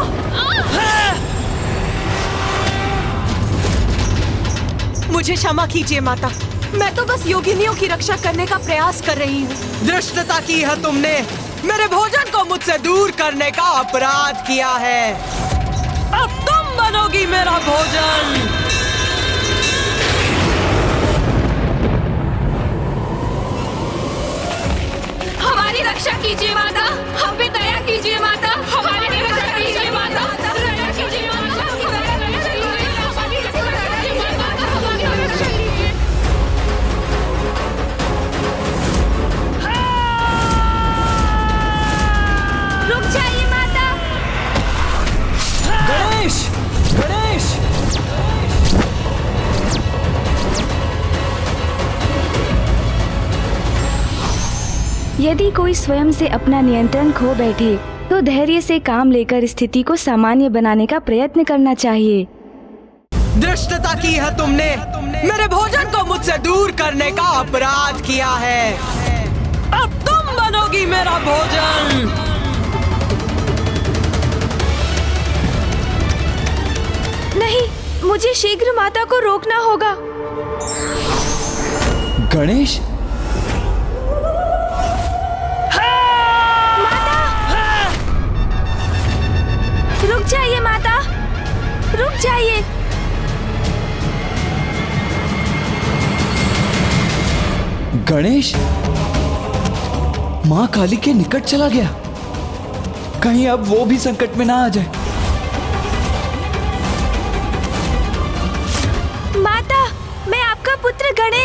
मुझे क्षमा कीजिए माता, मैं तो बस योगिनियों की रक्षा करने का प्रयास कर रही हूँ। धृष्टता की है तुमने, मेरे भोजन को मुझसे दूर करने का अपराध किया है। अब तुम बनोगी मेरा भोजन। हमारी रक्षा कीजिए माता, हम पे दया कीजिए माता, हमारी रक्षा कीजिए माता, दया कीजिए माता, रुक जाइए माता। गणेश, गणेश, यदि कोई स्वयं से अपना नियंत्रण खो बैठे तो धैर्य से काम लेकर स्थिति को सामान्य बनाने का प्रयत्न करना चाहिए। धृष्टता की है तुमने, मेरे भोजन को मुझसे दूर करने का अपराध किया है। अब तुम बनोगी मेरा भोजन। नहीं, मुझे शीघ्र माता को रोकना होगा। गणेश, रुक जाइए माता, रुक जाइए। गणेश, माँ काली के निकट चला गया। कहीं अब वो भी संकट में ना आ जाए।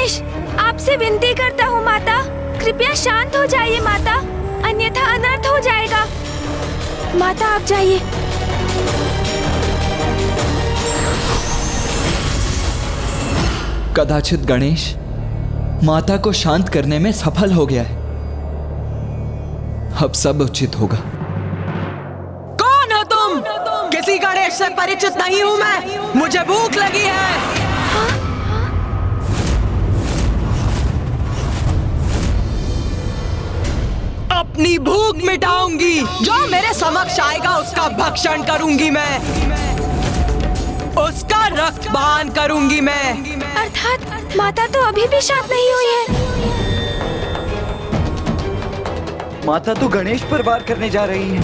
गणेश, आपसे विनती करता हूँ माता, कृपया शांत हो जाइए माता, अन्यथा अनर्थ हो जाएगा। माता आप जाइए। कदाचित गणेश माता को शांत करने में सफल हो गया है। अब सब उचित होगा। कौन हो तुम? किसी गणेश से परिचित नहीं हूँ मैं, मुझे भूख लगी है। अपनी भूख मिटाऊंगी, जो मेरे समक्ष आएगा उसका भक्षण करूंगी मैं, उसका रक्तपान करूंगी मैं। अर्थात माता तो अभी भी शांत नहीं हुई है। माता तो गणेश पर वार करने जा रही है।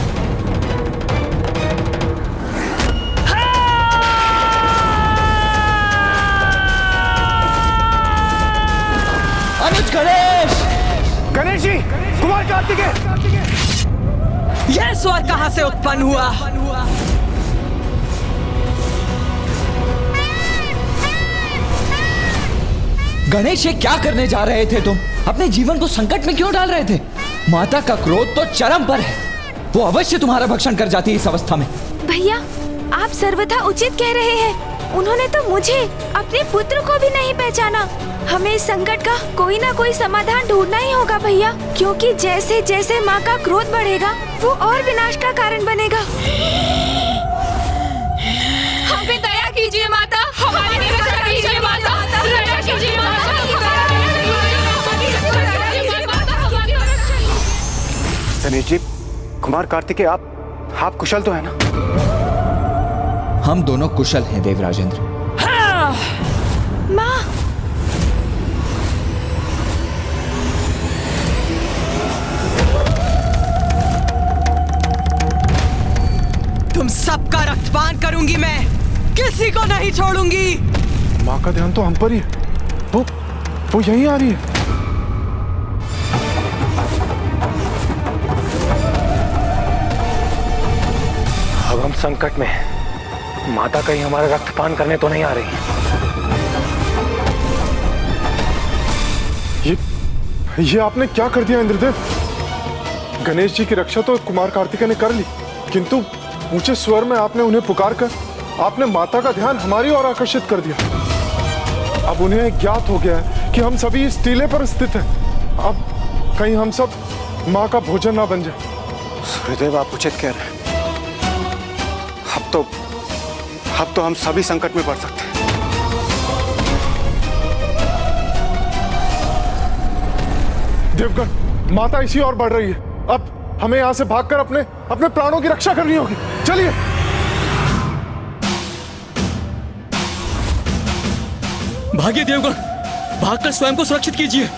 अनुज गणेश! गणेश जी, कुमार कार्तिकेय! यह स्वर कहां से उत्पन्न हुआ? गणेश, ये क्या करने जा रहे थे तुम? अपने जीवन को संकट में क्यों डाल रहे थे? माता का क्रोध तो चरम पर है, वो अवश्य तुम्हारा भक्षण कर जाती है इस अवस्था में। भैया, आप सर्वथा उचित कह रहे हैं। उन्होंने तो मुझे, अपने पुत्र को भी नहीं पहचाना। हमें इस संकट का कोई ना कोई समाधान ढूंढना ही होगा भैया, क्योंकि जैसे जैसे माँ का क्रोध बढ़ेगा वो और विनाश का कारण बनेगा। हम पे दया कीजिए माता, हमारी रक्षा कीजिए माता, दया कीजिए माता। गणेश जी, कुमार कार्तिकेय, आप कुशल तो है ना? हम दोनों कुशल हैं देवराजेंद्र। माँ! तुम सबका रक्तपान करूंगी मैं, किसी को नहीं छोड़ूंगी। माँ का ध्यान तो हम पर ही है, वो यहीं आ रही है। अब हम संकट में हैं। माता कहीं हमारा रक्तपान करने तो नहीं आ रही? ये आपने क्या कर दिया इंद्रदेव? गणेश जी की रक्षा तो कुमार कार्तिकेय ने कर ली, किंतु ऊंचे स्वर में आपने उन्हें पुकार कर आपने माता का ध्यान हमारी ओर आकर्षित कर दिया। अब उन्हें ज्ञात हो गया है कि हम सभी इस टीले पर स्थित हैं। अब कहीं हम सब माँ का भोजन ना बन जाए। सूर्यदेव, आप उचित कह रहे हैं। अब तो हम सभी संकट में पड़ सकते हैं। देवगण, माता इसी ओर बढ़ रही है। अब हमें यहाँ से भागकर अपने प्राणों की रक्षा करनी होगी। चलिए। भागिए देवगण, भागकर स्वयं को सुरक्षित कीजिए।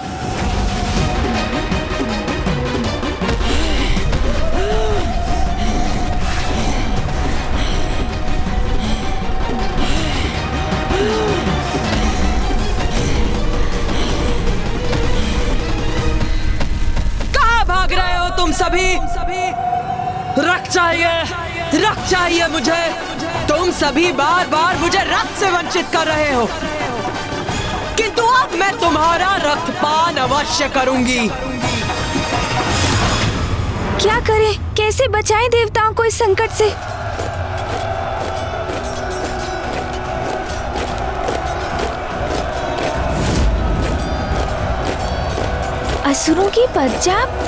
तुम सभी रक्त चाहिए मुझे। तुम सभी बार बार मुझे रक्त से वंचित कर रहे हो, किंतु अब मैं तुम्हारा रक्तपान अवश्य करूंगी। क्या करें, कैसे बचाएं देवताओं को इस संकट से? असुरों की पंजाब?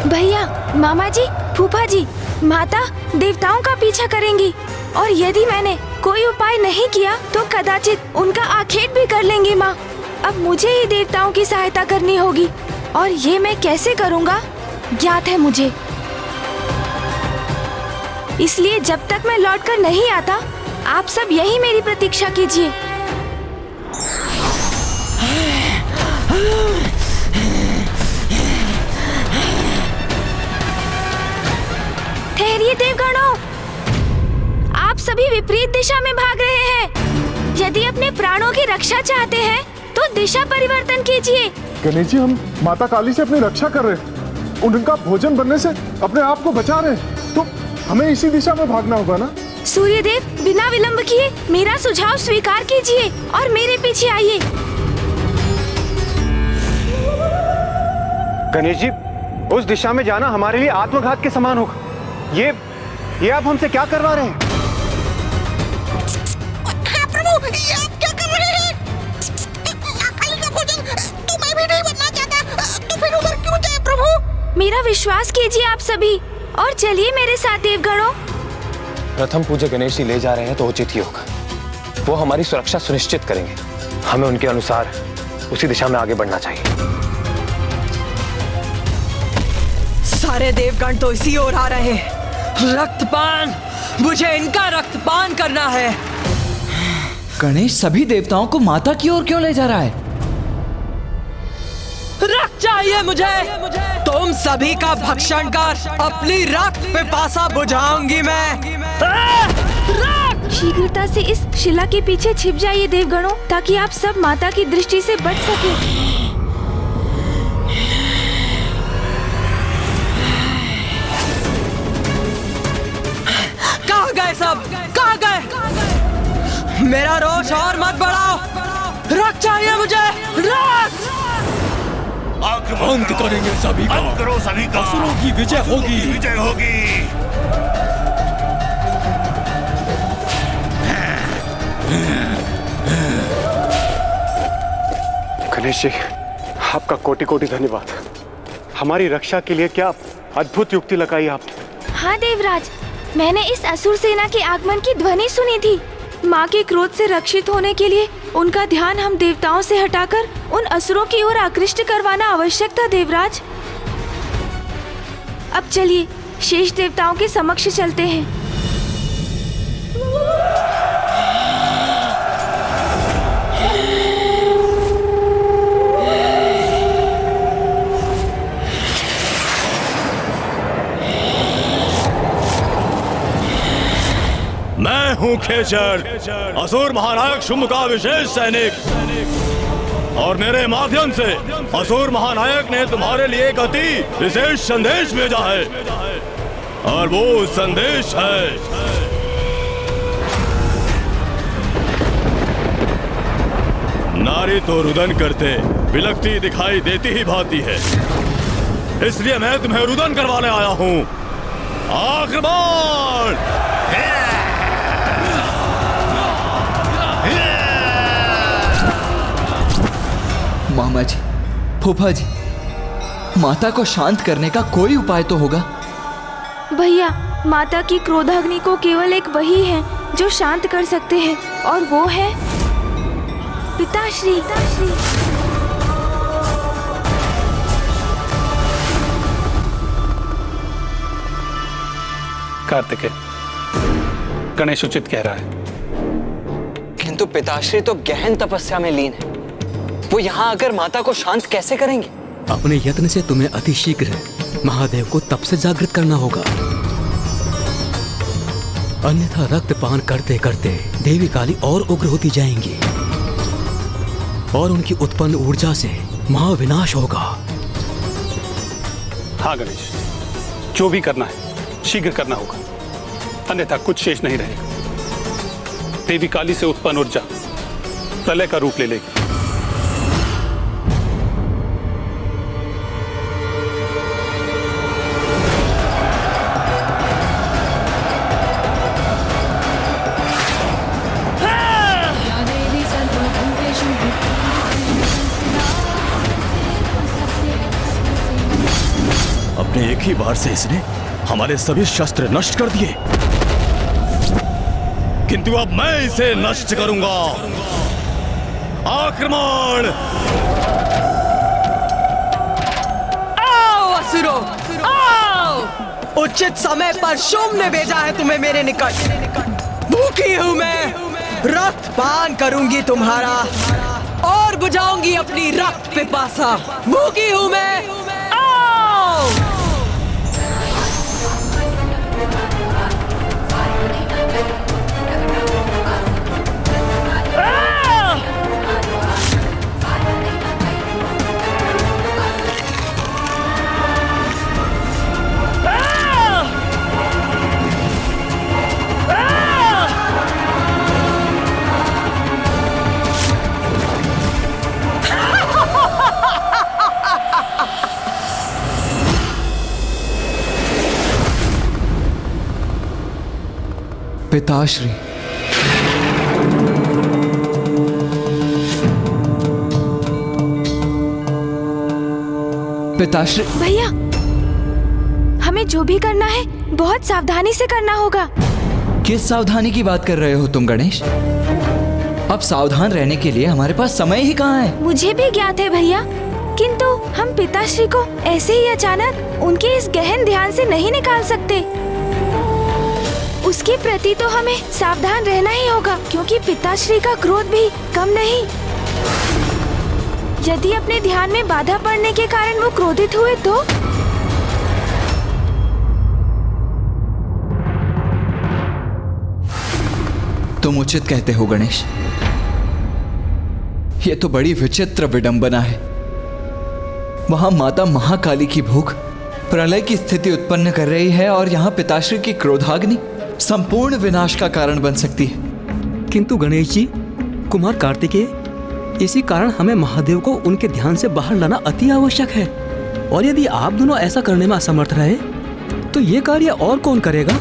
भैया, मामा जी, फूफा जी, माता देवताओं का पीछा करेंगी, और यदि मैंने कोई उपाय नहीं किया तो कदाचित उनका आखेट भी कर लेंगी माँ। अब मुझे ही देवताओं की सहायता करनी होगी, और ये मैं कैसे करूँगा ज्ञात है मुझे। इसलिए जब तक मैं लौटकर नहीं आता, आप सब यही मेरी प्रतीक्षा कीजिए। ठहरिए देवगणों, आप सभी विपरीत दिशा में भाग रहे हैं। यदि अपने प्राणों की रक्षा चाहते हैं तो दिशा परिवर्तन कीजिए। गणेश जी, हम माता काली से अपनी रक्षा कर रहे हैं, उनका भोजन बनने से अपने आप को बचा रहे हैं, तो हमें इसी दिशा में भागना होगा ना। सूर्यदेव, बिना विलंब किए मेरा सुझाव स्वीकार कीजिए और मेरे पीछे आइए। गणेश जी, उस दिशा में जाना हमारे लिए आत्मघात के समान होगा। ये आप हमसे क्या करवा रहे हैं? हाँ प्रभु, ये आप क्या कर रहे हैं? काली का भोजन तो मैं भी नहीं बनना चाहता, तो फिर उधर क्यों जाए प्रभु? मेरा विश्वास कीजिए आप सभी और चलिए मेरे साथ देवगणों। प्रथम पूज्य गणेश जी ले जा रहे हैं तो उचित ही होगा। वो हमारी सुरक्षा सुनिश्चित करेंगे। हमें उनके अनुसार उसी दिशा में आगे बढ़ना चाहिए। सारे देवगण तो इसी ओर आ रहे हैं। रक्तपान, मुझे इनका रक्तपान करना है। गणेश सभी देवताओं को माता की ओर क्यों ले जा रहा है? रक्त चाहिए मुझे। तुम सभी का भक्षण कर अपनी रक्त पिपासा बुझाऊंगी मैं। शीघ्रता से इस शिला के पीछे छिप जाइए देवगणों, ताकि आप सब माता की दृष्टि से बच सके। कहाँ गए सब? कहाँ गए? मेरा रोष और मत बढ़ाओ। रक्त चाहिए मुझे, रक्त। अंत करेंगे सभी का। अंत करो सभी का। असुरों की विजय होगी। विजय होगी। गणेश जी, आपका कोटि कोटि धन्यवाद। हमारी रक्षा के लिए क्या अद्भुत युक्ति लगाई आपने। हाँ देवराज, मैंने इस असुर सेना के आगमन की ध्वनि सुनी थी। माँ के क्रोध से रक्षित होने के लिए उनका ध्यान हम देवताओं से हटाकर उन असुरों की ओर आकृष्ट करवाना आवश्यक था देवराज। अब चलिए शेष देवताओं के समक्ष चलते हैं। मैं हूँ खेचर, असुर महानायक शुंभ का विशेष सैनिक, और मेरे माध्यम से असुर महानायक ने तुम्हारे लिए एक अति विशेष संदेश भेजा है, और वो संदेश है नारी तो रुदन करते बिलखती दिखाई देती ही भाती है, इसलिए मैं तुम्हें रुदन करवाने आया हूँ। आक्रमण! मामा जी, फूफा जी, माता को शांत करने का कोई उपाय तो होगा। भैया, माता की क्रोधाग्नि को केवल एक वही है जो शांत कर सकते हैं, और वो है पिताश्री। कार्तिकेय, गणेश उचित कह रहा है। किंतु पिताश्री तो गहन तपस्या में लीन है। वो यहाँ आकर माता को शांत कैसे करेंगे? अपने यत्न से तुम्हें अतिशीघ्र महादेव को तप से जागृत करना होगा, अन्यथा रक्तपान करते करते देवी काली और उग्र होती जाएंगी और उनकी उत्पन्न ऊर्जा से महाविनाश होगा। हाँ गणेश, जो भी करना है शीघ्र करना होगा, अन्यथा कुछ शेष नहीं रहेगा। देवी काली से उत्पन्न ऊर्जा प्रलय का रूप ले लेगी। अपने एक ही बार से इसने हमारे सभी शस्त्र नष्ट कर दिए, किंतु अब मैं इसे नष्ट करूंगा। आक्रमण! आओ असुरो, आओ! उचित समय पर शुंभ ने भेजा है तुम्हें मेरे निकट। भूखी हूं मैं, रक्त पान करूंगी तुम्हारा और बुझाऊंगी अपनी रक्त पिपासा। भूखी हूं मैं, आओ! पिताश्री। पिताश्री। भैया, हमें जो भी करना है बहुत सावधानी से करना होगा। किस सावधानी की बात कर रहे हो तुम गणेश? अब सावधान रहने के लिए हमारे पास समय ही कहाँ है? मुझे भी ज्ञात है भैया, किंतु हम पिताश्री को ऐसे ही अचानक उनके इस गहन ध्यान से नहीं निकाल सकते। उसके प्रति तो हमें सावधान रहना ही होगा, क्योंकि पिताश्री का क्रोध भी कम नहीं। यदि अपने ध्यान में बाधा पड़ने के कारण वो क्रोधित हुए तो? तुम उचित कहते हो गणेश। ये तो बड़ी विचित्र विडंबना है। वहां माता महाकाली की भूख प्रलय की स्थिति उत्पन्न कर रही है और यहाँ पिताश्री की क्रोधाग्नि संपूर्ण विनाश का कारण बन सकती है। किंतु गणेश जी, कुमार कार्तिकेय, इसी कारण हमें महादेव को उनके ध्यान से बाहर लाना अति आवश्यक है। और यदि आप दोनों ऐसा करने में असमर्थ रहे तो ये कार्य और कौन करेगा?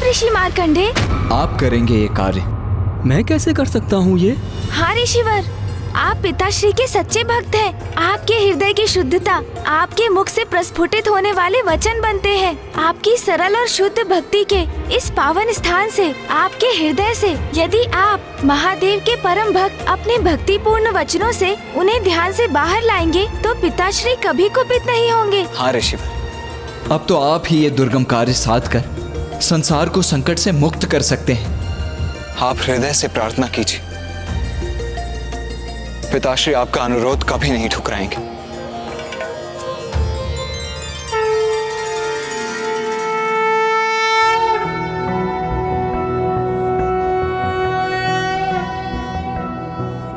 ऋषि मार्कंडे, आप करेंगे ये कार्य? मैं कैसे कर सकता हूँ ये? हाँ ऋषिवर, आप पिताश्री के सच्चे भक्त हैं। आपके हृदय की शुद्धता आपके मुख से प्रस्फुटित होने वाले वचन बनते हैं। आपकी सरल और शुद्ध भक्ति के इस पावन स्थान से, आपके हृदय से, यदि आप महादेव के परम भक्त अपने भक्तिपूर्ण वचनों से उन्हें ध्यान से बाहर लाएंगे तो पिताश्री कभी कुपित नहीं होंगे। हाँ ऋषिवर, अब तो आप ही ये दुर्गम कार्य साध कर संसार को संकट से मुक्त कर सकते हैं। आप हृदय से प्रार्थना कीजिए, पिताश्री आपका अनुरोध कभी नहीं ठुकराएंगे।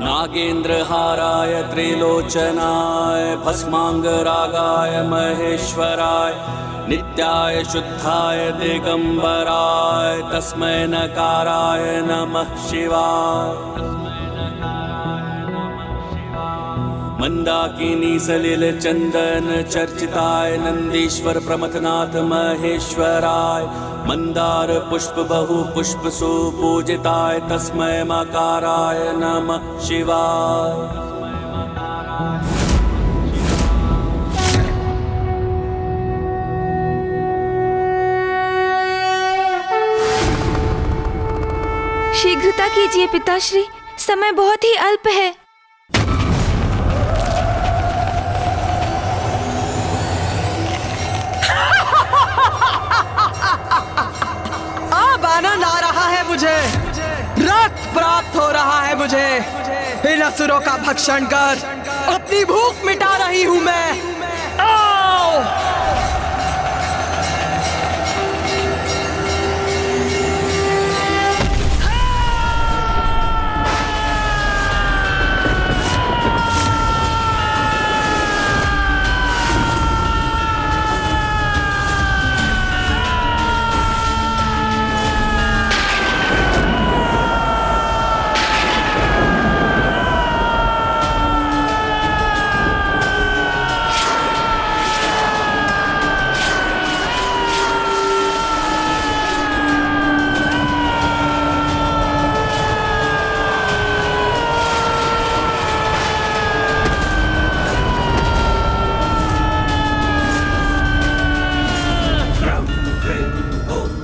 नागेंद्रहाराय त्रिलोचनाय भस्मांगरागाय महेश्वराय नित्याय शुद्धाय दिगंबराय तस्मै नकाराय नमः शिवाय। मंदाकिनी सलिल चंदन चर्चिताय नंदीश्वर प्रमथनाथ महेश्वराय मंदार पुष्प बहु पुष्प सुपूजिताय तस्मै मकाराय नमः शिवाय। शीघ्रता कीजिए पिताश्री, समय बहुत ही अल्प है। अब आनंद आ रहा है मुझे, रक्त प्राप्त हो रहा है मुझे। इन असुरों का भक्षण कर अपनी भूख मिटा रही हूँ मैं। आओ!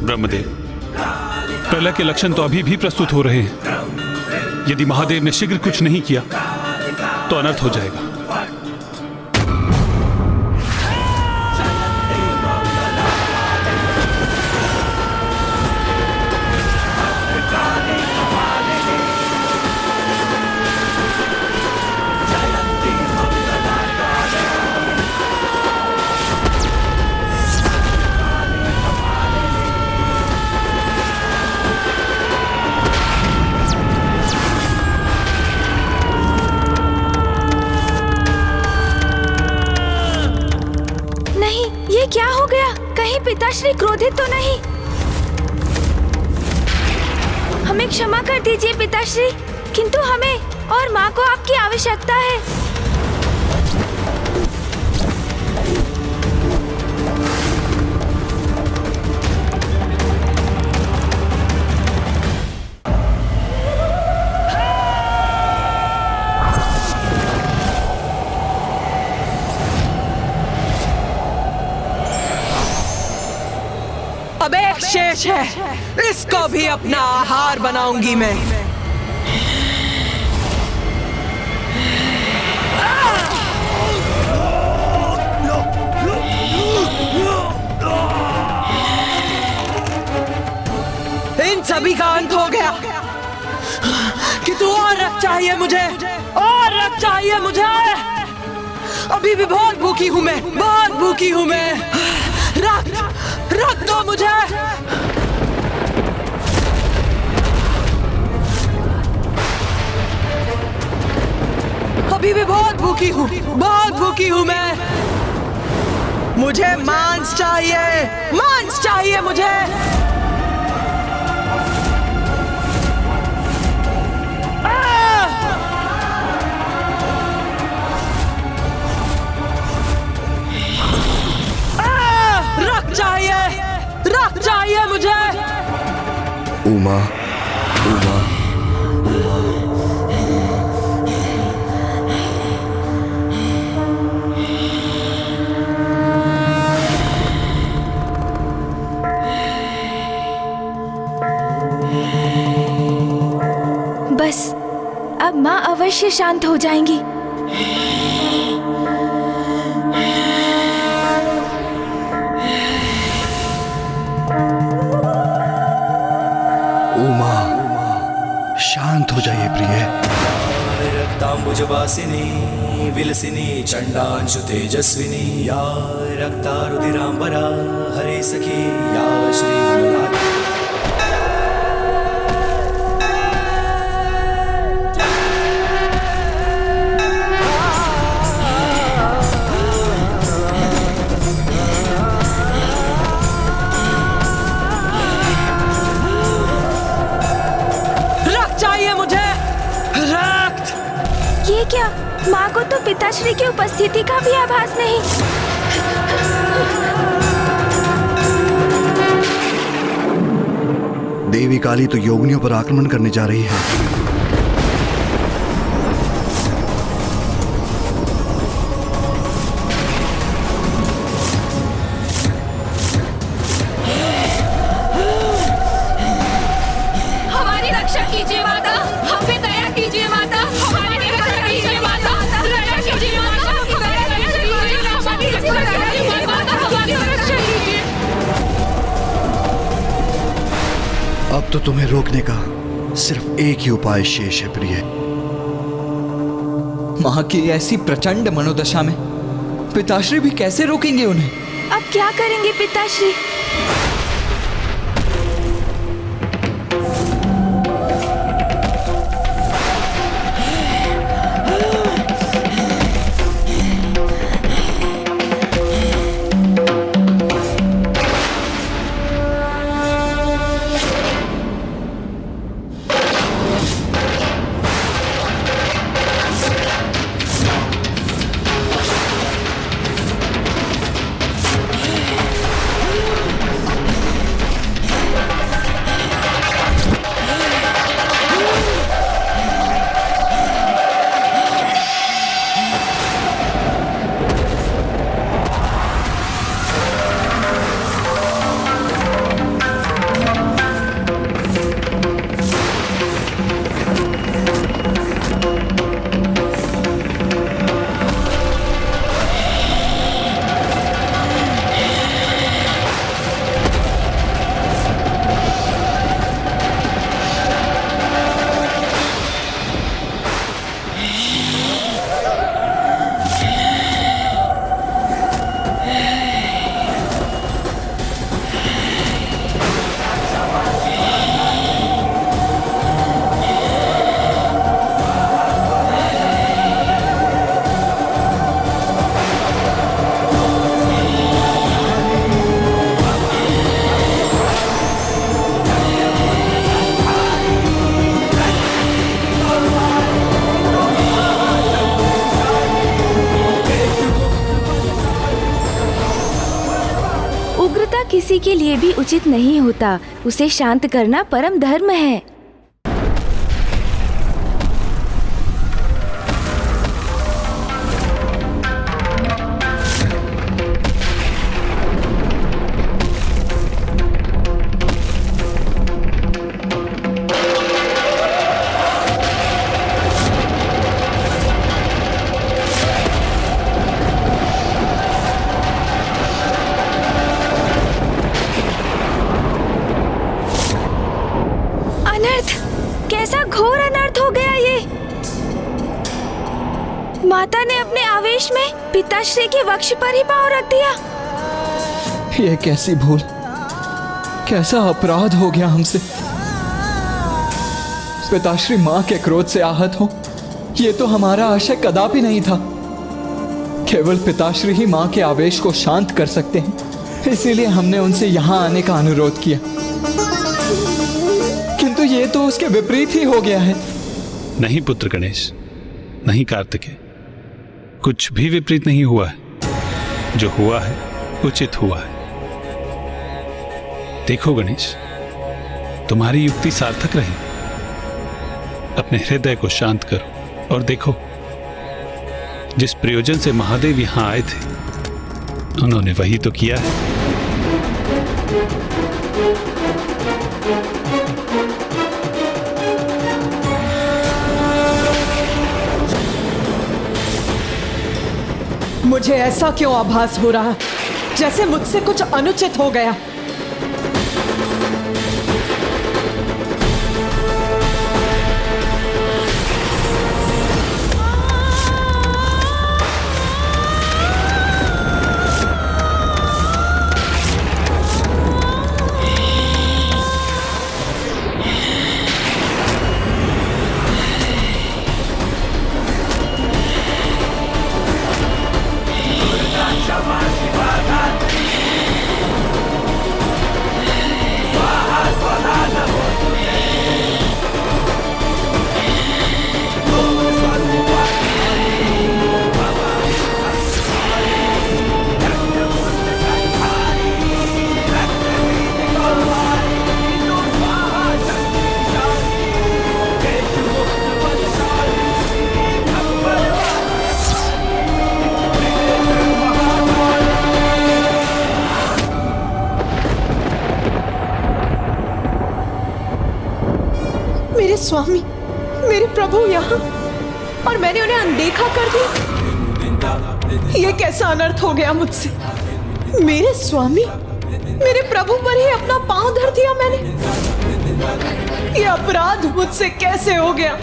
ब्रह्मदेव, प्रलय के लक्षण तो अभी भी प्रस्तुत हो रहे हैं। यदि महादेव ने शीघ्र कुछ नहीं किया तो अनर्थ हो जाएगा। कोई क्रोधित तो नहीं? हमें क्षमा कर दीजिए पिताश्री, किंतु हमें और माँ को आपकी आवश्यकता है। अब एक शेष है, इसको भी अपना आहार बनाऊंगी मैं। इन सभी का अंत हो गया। कि तू और रक्त चाहिए मुझे, और रक्त चाहिए मुझे। अभी भी बहुत भूखी हूं मैं, बहुत भूखी हूं मैं। रक्त दो मुझे। अभी भी बहुत भूखी हूँ, बहुत भूखी हूँ मैं। मुझे मांस चाहिए, मांस चाहिए मुझे। रक्त चाहिए मुझे। उमा, उमा, बस अब माँ अवश्य शांत हो जाएंगी। उमा, शांत हो जाइए प्रिय। रक्तांबुजवासिनी विलसिनी चंडांशु तेजस्विनी या रक्तारुधिरांबरा हरे सखी या श्री मनोराधा। ये क्या? माँ को तो पिताश्री की उपस्थिति का भी आभास नहीं। देवी काली तो योगिनियों पर आक्रमण करने जा रही है। हमारी रक्षा कीजिए माता, हम पे दया कीजिए माता, हमारी रक्षा कीजिए माता, दया कीजिए माता, हमारी रक्षा कीजिए। अब तो तुम्हें रोकने का सिर्फ एक ही उपाय शेष है प्रिय। माँ की ऐसी प्रचंड मनोदशा में पिताश्री भी कैसे रोकेंगे उन्हें? अब क्या करेंगे पिताश्री? के लिए भी उचित नहीं होता। उसे शांत करना परम धर्म है। कैसा घोर अनर्थ हो गया ये। माता ने अपने आवेश में पिताश्री के वक्ष पर ही पांव रख दिया। ये कैसी भूल, कैसा अपराध हो गया हमसे। पिताश्री माँ के क्रोध से आहत हो, ये तो हमारा आशय कदापि नहीं था। केवल पिताश्री ही माँ के आवेश को शांत कर सकते हैं, इसीलिए हमने उनसे यहाँ आने का अनुरोध किया। किंतु ये तो उसके विपरीत ही हो गया है। नहीं पुत्र गणेश, नहीं कार्तिकेय, कुछ भी विपरीत नहीं हुआ है। जो हुआ है उचित हुआ है। देखो गणेश, तुम्हारी युक्ति सार्थक रही। अपने हृदय को शांत करो और देखो, जिस प्रयोजन से महादेव यहां आए थे उन्होंने वही तो किया है। मुझे ऐसा क्यों आभास हो रहा, जैसे मुझसे कुछ अनुचित हो गया। स्वामी, मेरे प्रभु यहाँ, और मैंने उन्हें अनदेखा कर दिया। ये कैसा अनर्थ हो गया मुझसे। मेरे स्वामी, मेरे प्रभु पर ही अपना पांव धर दिया मैंने। ये अपराध मुझसे कैसे हो गया।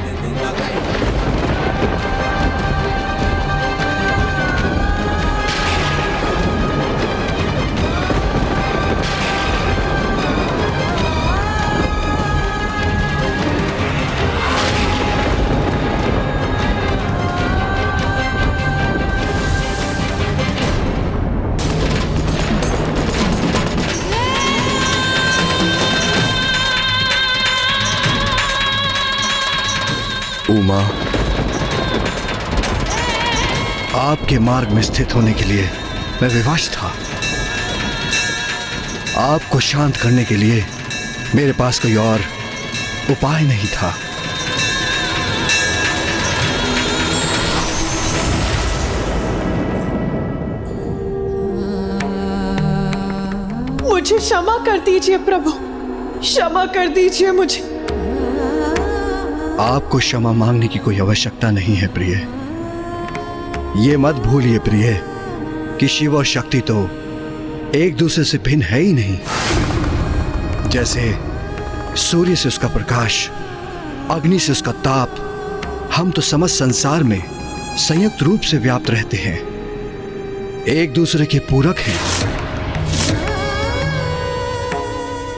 उमा, आपके मार्ग में स्थित होने के लिए मैं विवश था। आपको शांत करने के लिए मेरे पास कोई और उपाय नहीं था। मुझे क्षमा कर दीजिए प्रभु, क्षमा कर दीजिए मुझे। आपको क्षमा मांगने की कोई आवश्यकता नहीं है प्रिय। ये मत भूलिए प्रिय कि शिव और शक्ति तो एक दूसरे से भिन्न है ही नहीं। जैसे सूर्य से उसका प्रकाश, अग्नि से उसका ताप, हम तो समस्त संसार में संयुक्त रूप से व्याप्त रहते हैं, एक दूसरे के पूरक हैं।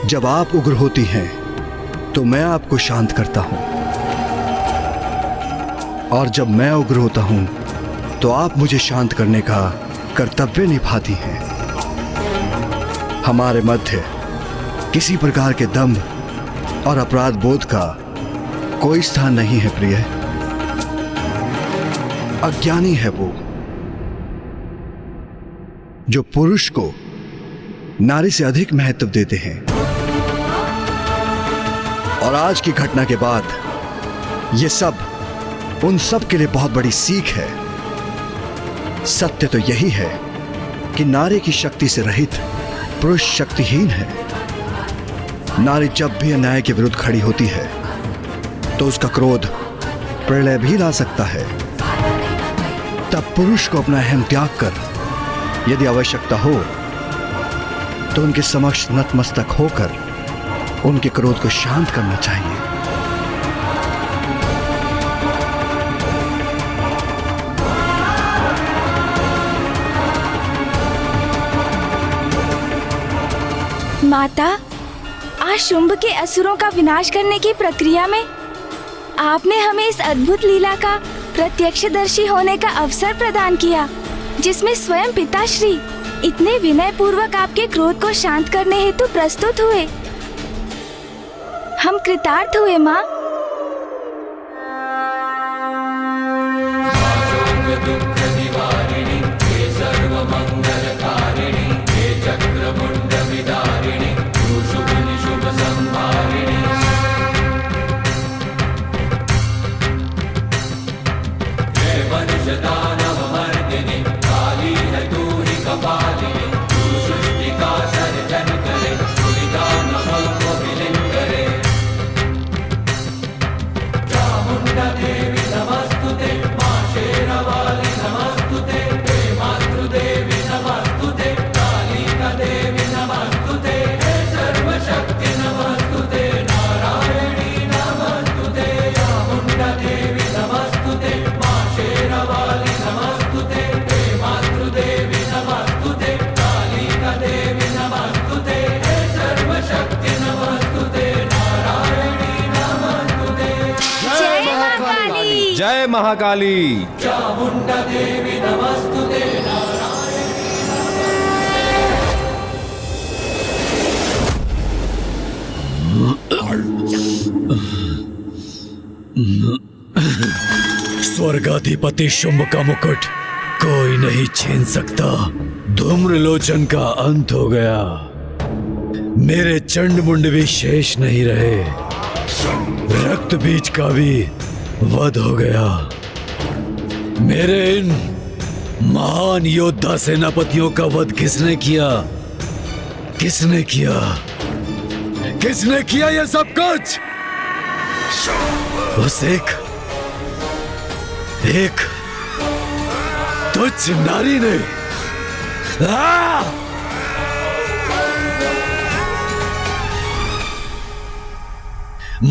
जब आप उग्र होती हैं तो मैं आपको शांत करता हूं, और जब मैं उग्र होता हूं तो आप मुझे शांत करने का कर्तव्य निभाती हैं। हमारे मध्य किसी प्रकार के दंभ और अपराध बोध का कोई स्थान नहीं है प्रिय। अज्ञानी है वो जो पुरुष को नारी से अधिक महत्व देते हैं। और आज की घटना के बाद ये सब उन सब के लिए बहुत बड़ी सीख है। सत्य तो यही है कि नारी की शक्ति से रहित पुरुष शक्तिहीन है। नारी जब भी अन्याय के विरुद्ध खड़ी होती है तो उसका क्रोध प्रलय भी ला सकता है। तब पुरुष को अपना अहम त्याग कर यदि आवश्यकता हो तो उनके समक्ष नतमस्तक होकर उनके क्रोध को शांत करना चाहिए। माता, आज शुंभ के असुरों का विनाश करने की प्रक्रिया में आपने हमें इस अद्भुत लीला का प्रत्यक्षदर्शी होने का अवसर प्रदान किया, जिसमें स्वयं पिताश्री इतने विनय पूर्वक आपके क्रोध को शांत करने हेतु प्रस्तुत हुए। हम कृतार्थ हुए माँ। जय महाकाली। चामुंडा देवी नमस्तुते। स्वर्गाधिपति शुंभ का मुकुट कोई नहीं छीन सकता। धूम्रलोचन का अंत हो गया। मेरे चंडमुंड भी शेष नहीं रहे। रक्त बीज का भी वध हो गया। मेरे इन महान योद्धा सेनापतियों का वध किसने किया? किसने किया? किसने किया ये सब कुछ? उस एक तुच्छ नारी ने।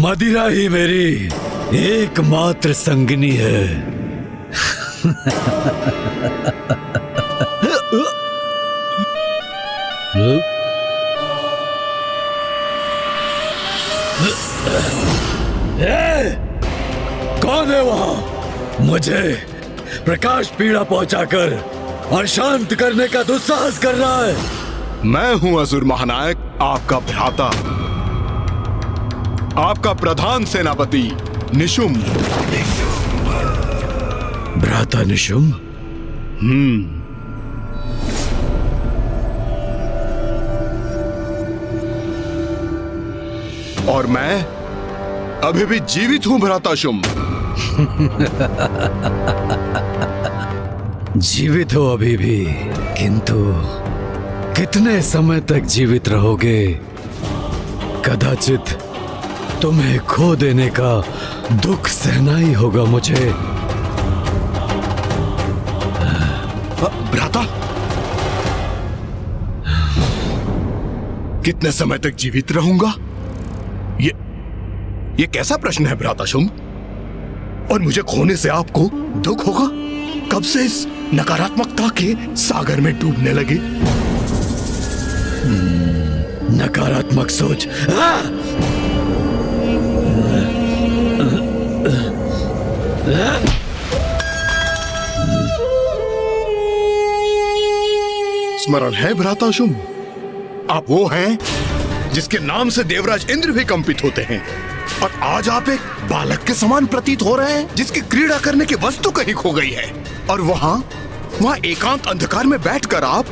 मदिरा ही मेरी एकमात्र संगिनी है। कौन है वहां? मुझे प्रकाश पीड़ा पहुंचाकर अशांत करने का दुस्साहस कर रहा है। मैं हूं असुर महानायक, आपका भ्राता, आपका प्रधान सेनापति निशुंभ। भ्राता निशुंभ? और मैं अभी भी जीवित हूं भ्राता शुंभ। जीवित हो अभी भी, किंतु कितने समय तक जीवित रहोगे? कदाचित तुम्हें खो देने का दुख सहना ही होगा मुझे। भ्राता, कितने समय तक जीवित रहूंगा? ये कैसा प्रश्न है भ्राता शुंभ? और मुझे खोने से आपको दुख होगा? कब से इस नकारात्मकता के सागर में डूबने लगे? नकारात्मक सोच। स्मरण है भ्राता शुंभ? आप वो हैं जिसके नाम से देवराज इंद्र भी कंपित होते हैं, और आज आप एक बालक के समान प्रतीत हो रहे हैं जिसकी क्रीड़ा करने की वस्तु कहीं खो गई है। और वहां एकांत अंधकार में बैठकर आप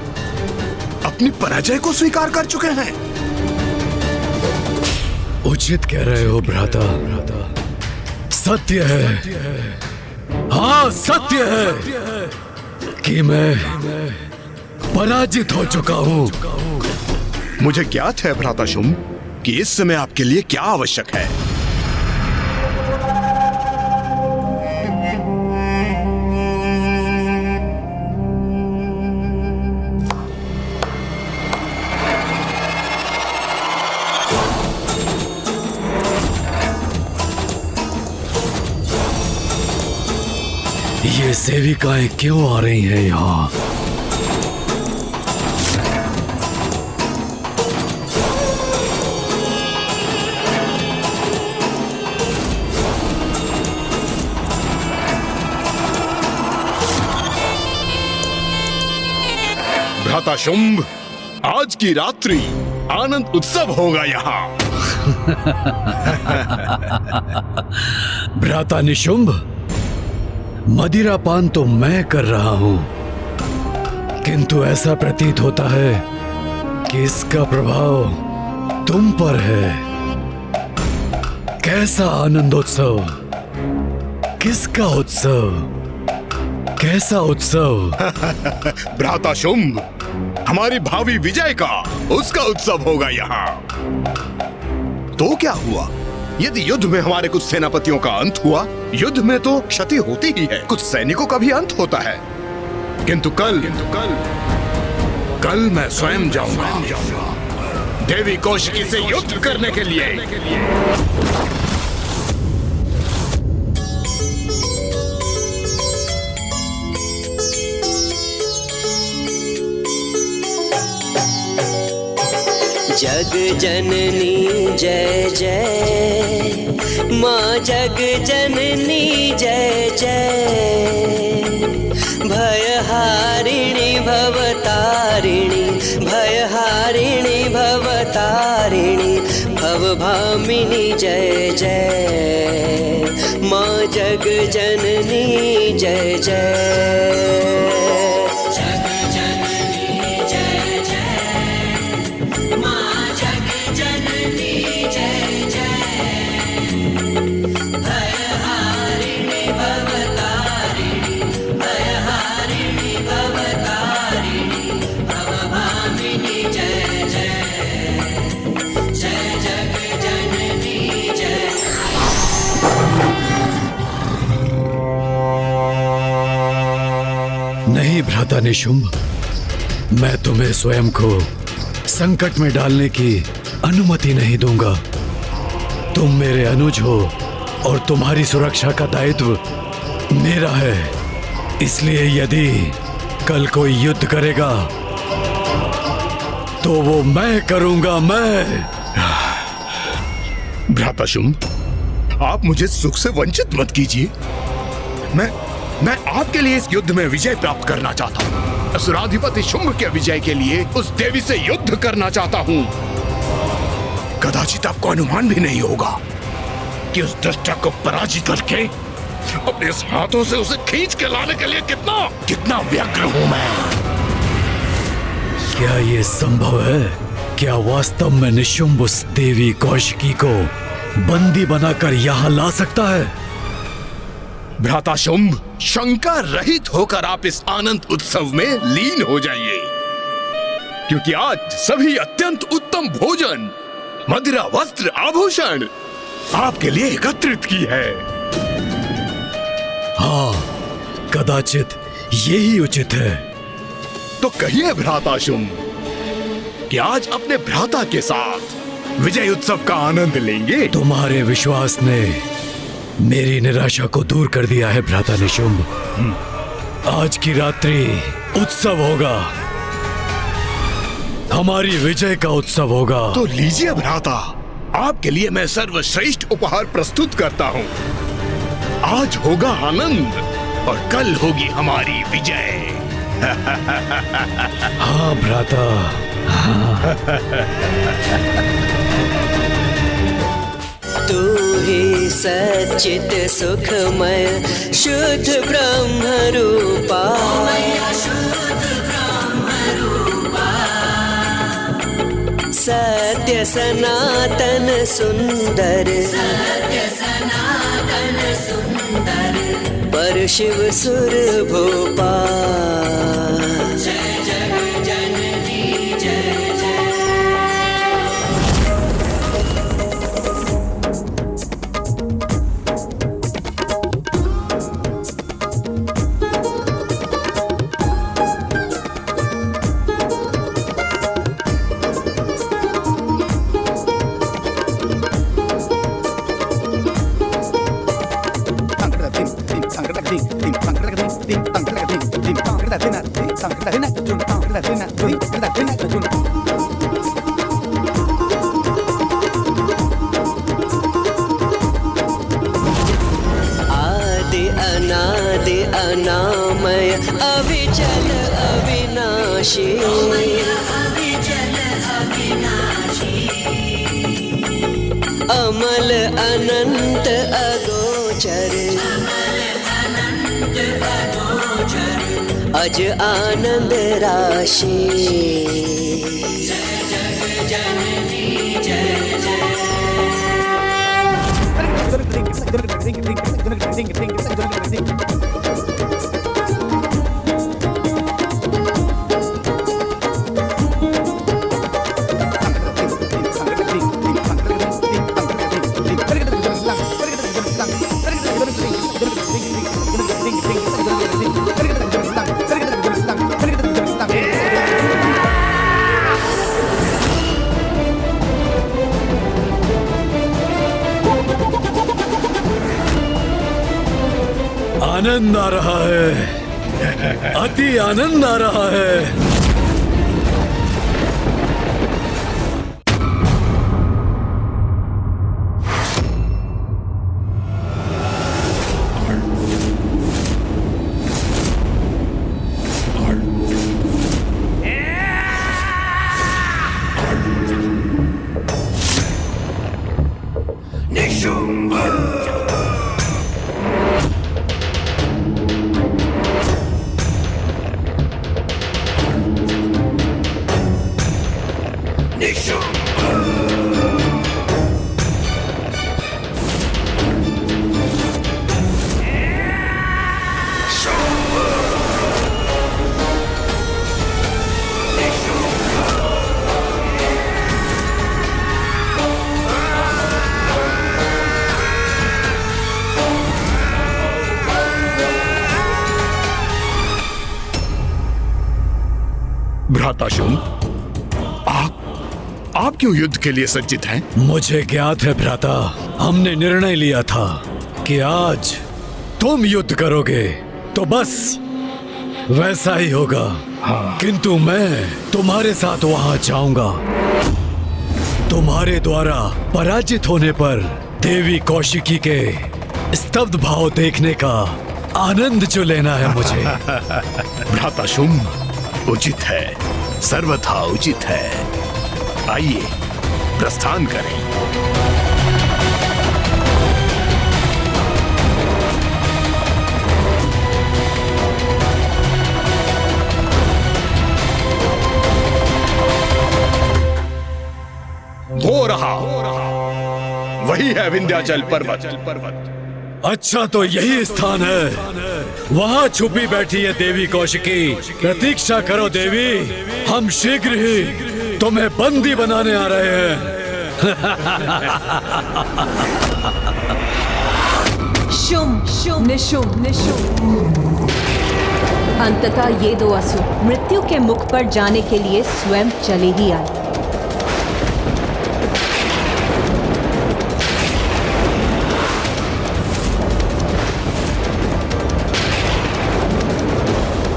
अपनी पराजय को स्वीकार कर चुके हैं। उचित कह रहे हो भ्राता, सत्य है, हाँ सत्य है कि मैं पराजित हो चुका हूं। मुझे ज्ञात है भ्राता शुंभ कि इस समय आपके लिए क्या आवश्यक है। ये सेविकाएं क्यों आ रही हैं यहाँ? भ्राता शुंभ, आज की रात्रि आनंद उत्सव होगा यहाँ। भ्राता निशुंभ, मदिरापान तो मैं कर रहा हूं, किंतु ऐसा प्रतीत होता है कि इसका प्रभाव तुम पर है। कैसा आनंदोत्सव, किसका उत्सव, कैसा उत्सव? भ्राता शुंभ, हमारी भावी विजय का, उसका उत्सव होगा यहाँ। तो क्या हुआ यदि युद्ध में हमारे कुछ सेनापतियों का अंत हुआ? युद्ध में तो क्षति होती ही है, कुछ सैनिकों का भी अंत होता है। किंतु कल मैं स्वयं जाऊंगा देवी कौशिकी से युद्ध करने के लिए। जग जननी जय जय, माँ जग जननी जय जय। भयहारिणी भवतारिणी, भयहारिणी भवतारिणी, भवभामिनी जय जय। माँ जग जननी जय जय। नहीं भ्राता निशुंभ, मैं तुम्हें स्वयं को संकट में डालने की अनुमति नहीं दूंगा। तुम मेरे अनुज हो और तुम्हारी सुरक्षा का दायित्व मेरा है। इसलिए यदि कल कोई युद्ध करेगा तो वो मैं करूंगा, मैं। भ्राता शुंभ, आप मुझे सुख से वंचित मत कीजिए। मैं आपके लिए इस युद्ध में विजय प्राप्त करना चाहता हूँ। असुराधिपति शुंभ के विजय के लिए उस देवी से युद्ध करना चाहता हूँ। कदाचित आपको अनुमान भी नहीं होगा कि उस दुष्टा को पराजित करके अपने हाथों से उसे खींच के लाने के लिए कितना व्यग्र हूँ मैं। क्या ये संभव है? क्या वास्तव में निशुंभ उस देवी कौशिकी को बंदी बनाकर यहाँ ला सकता है? भ्राता शुंभ, शंका रहित होकर आप इस आनंद उत्सव में लीन हो जाइए, क्योंकि आज सभी अत्यंत उत्तम भोजन, मदिरा, वस्त्र, आभूषण आपके लिए एकत्रित की है। हाँ, कदाचित यही उचित है। तो कहिए भ्राता शुंभ कि आज अपने भ्राता के साथ विजय उत्सव का आनंद लेंगे। तुम्हारे विश्वास ने मेरी निराशा को दूर कर दिया है भ्राता निशुंभ। आज की रात्रि उत्सव होगा, हमारी विजय का उत्सव होगा। तो लीजिए भ्राता, आपके लिए मैं सर्वश्रेष्ठ उपहार प्रस्तुत करता हूँ। आज होगा आनंद और कल होगी हमारी विजय। हाँ भ्राता, हाँ। तू ही सच्चित सुखमय शुद्ध ब्रह्म रूपा, सत्य सनातन सुंदर, पर शिव सुर भोपाल। जय जग जननी जय जय। आदि अनादि अनामय अविचल अविनाशी, अमल अनंत अगोचर, अज आनंद राशि। जय जग जननी जय जय। आनंद आ रहा है, अति आनंद आ रहा है। भ्राता शुंभ, आप क्यों युद्ध के लिए सज्जित हैं? मुझे ज्ञात है भ्राता, हमने निर्णय लिया था कि आज तुम युद्ध करोगे तो बस वैसा ही होगा। हाँ। किंतु मैं तुम्हारे साथ वहां जाऊंगा। तुम्हारे द्वारा पराजित होने पर देवी कौशिकी के स्तब्ध भाव देखने का आनंद जो लेना है मुझे। भ्राता शुंभ, उचित है, सर्वथा उचित है। आइए प्रस्थान करें। हो रहा वही है विंध्याचल पर्वत। अच्छा, तो यही स्थान है। वहाँ छुपी बैठी है देवी कौशिकी। प्रतीक्षा करो देवी, हम शीघ्र ही तुम्हें बंदी बनाने आ रहे हैं। शुंभ शुंभ निशुंभ निशुंभ। अंततः ये दो असुर मृत्यु के मुख पर जाने के लिए स्वयं चले ही आए।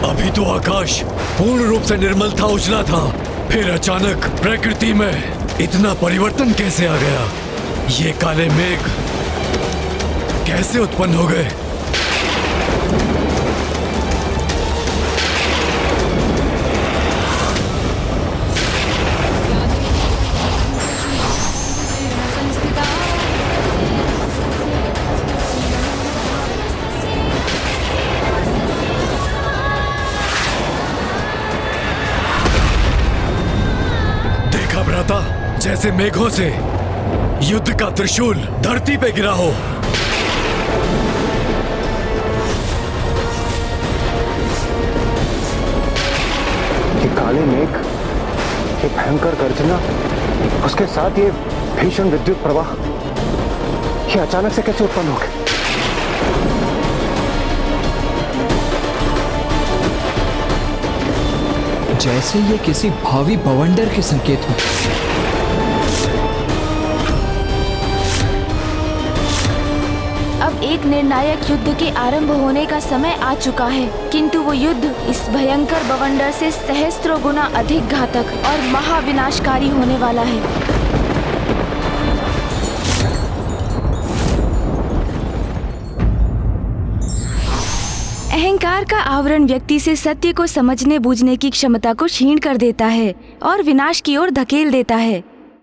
अभी तो आकाश पूर्ण रूप से निर्मल था, उजला था, फिर अचानक प्रकृति में इतना परिवर्तन कैसे आ गया? ये काले मेघ कैसे उत्पन्न हो गए? देखा भ्राता, जैसे मेघों से युद्ध का त्रिशूल धरती पे गिरा हो। ये काले मेघ, ये भयंकर गर्जना, उसके साथ ये भीषण विद्युत प्रवाह, ये अचानक से कैसे उत्पन्न हो गए? जैसे ये किसी भावी बवंडर के संकेत हो। अब एक निर्णायक युद्ध के आरंभ होने का समय आ चुका है, किंतु वो युद्ध इस भयंकर बवंडर से सहस्त्रों गुना अधिक घातक और महाविनाशकारी होने वाला है। अहंकार का आवरण व्यक्ति से सत्य को समझने बूझने की क्षमता को क्षीण कर देता है और विनाश की ओर धकेल देता है।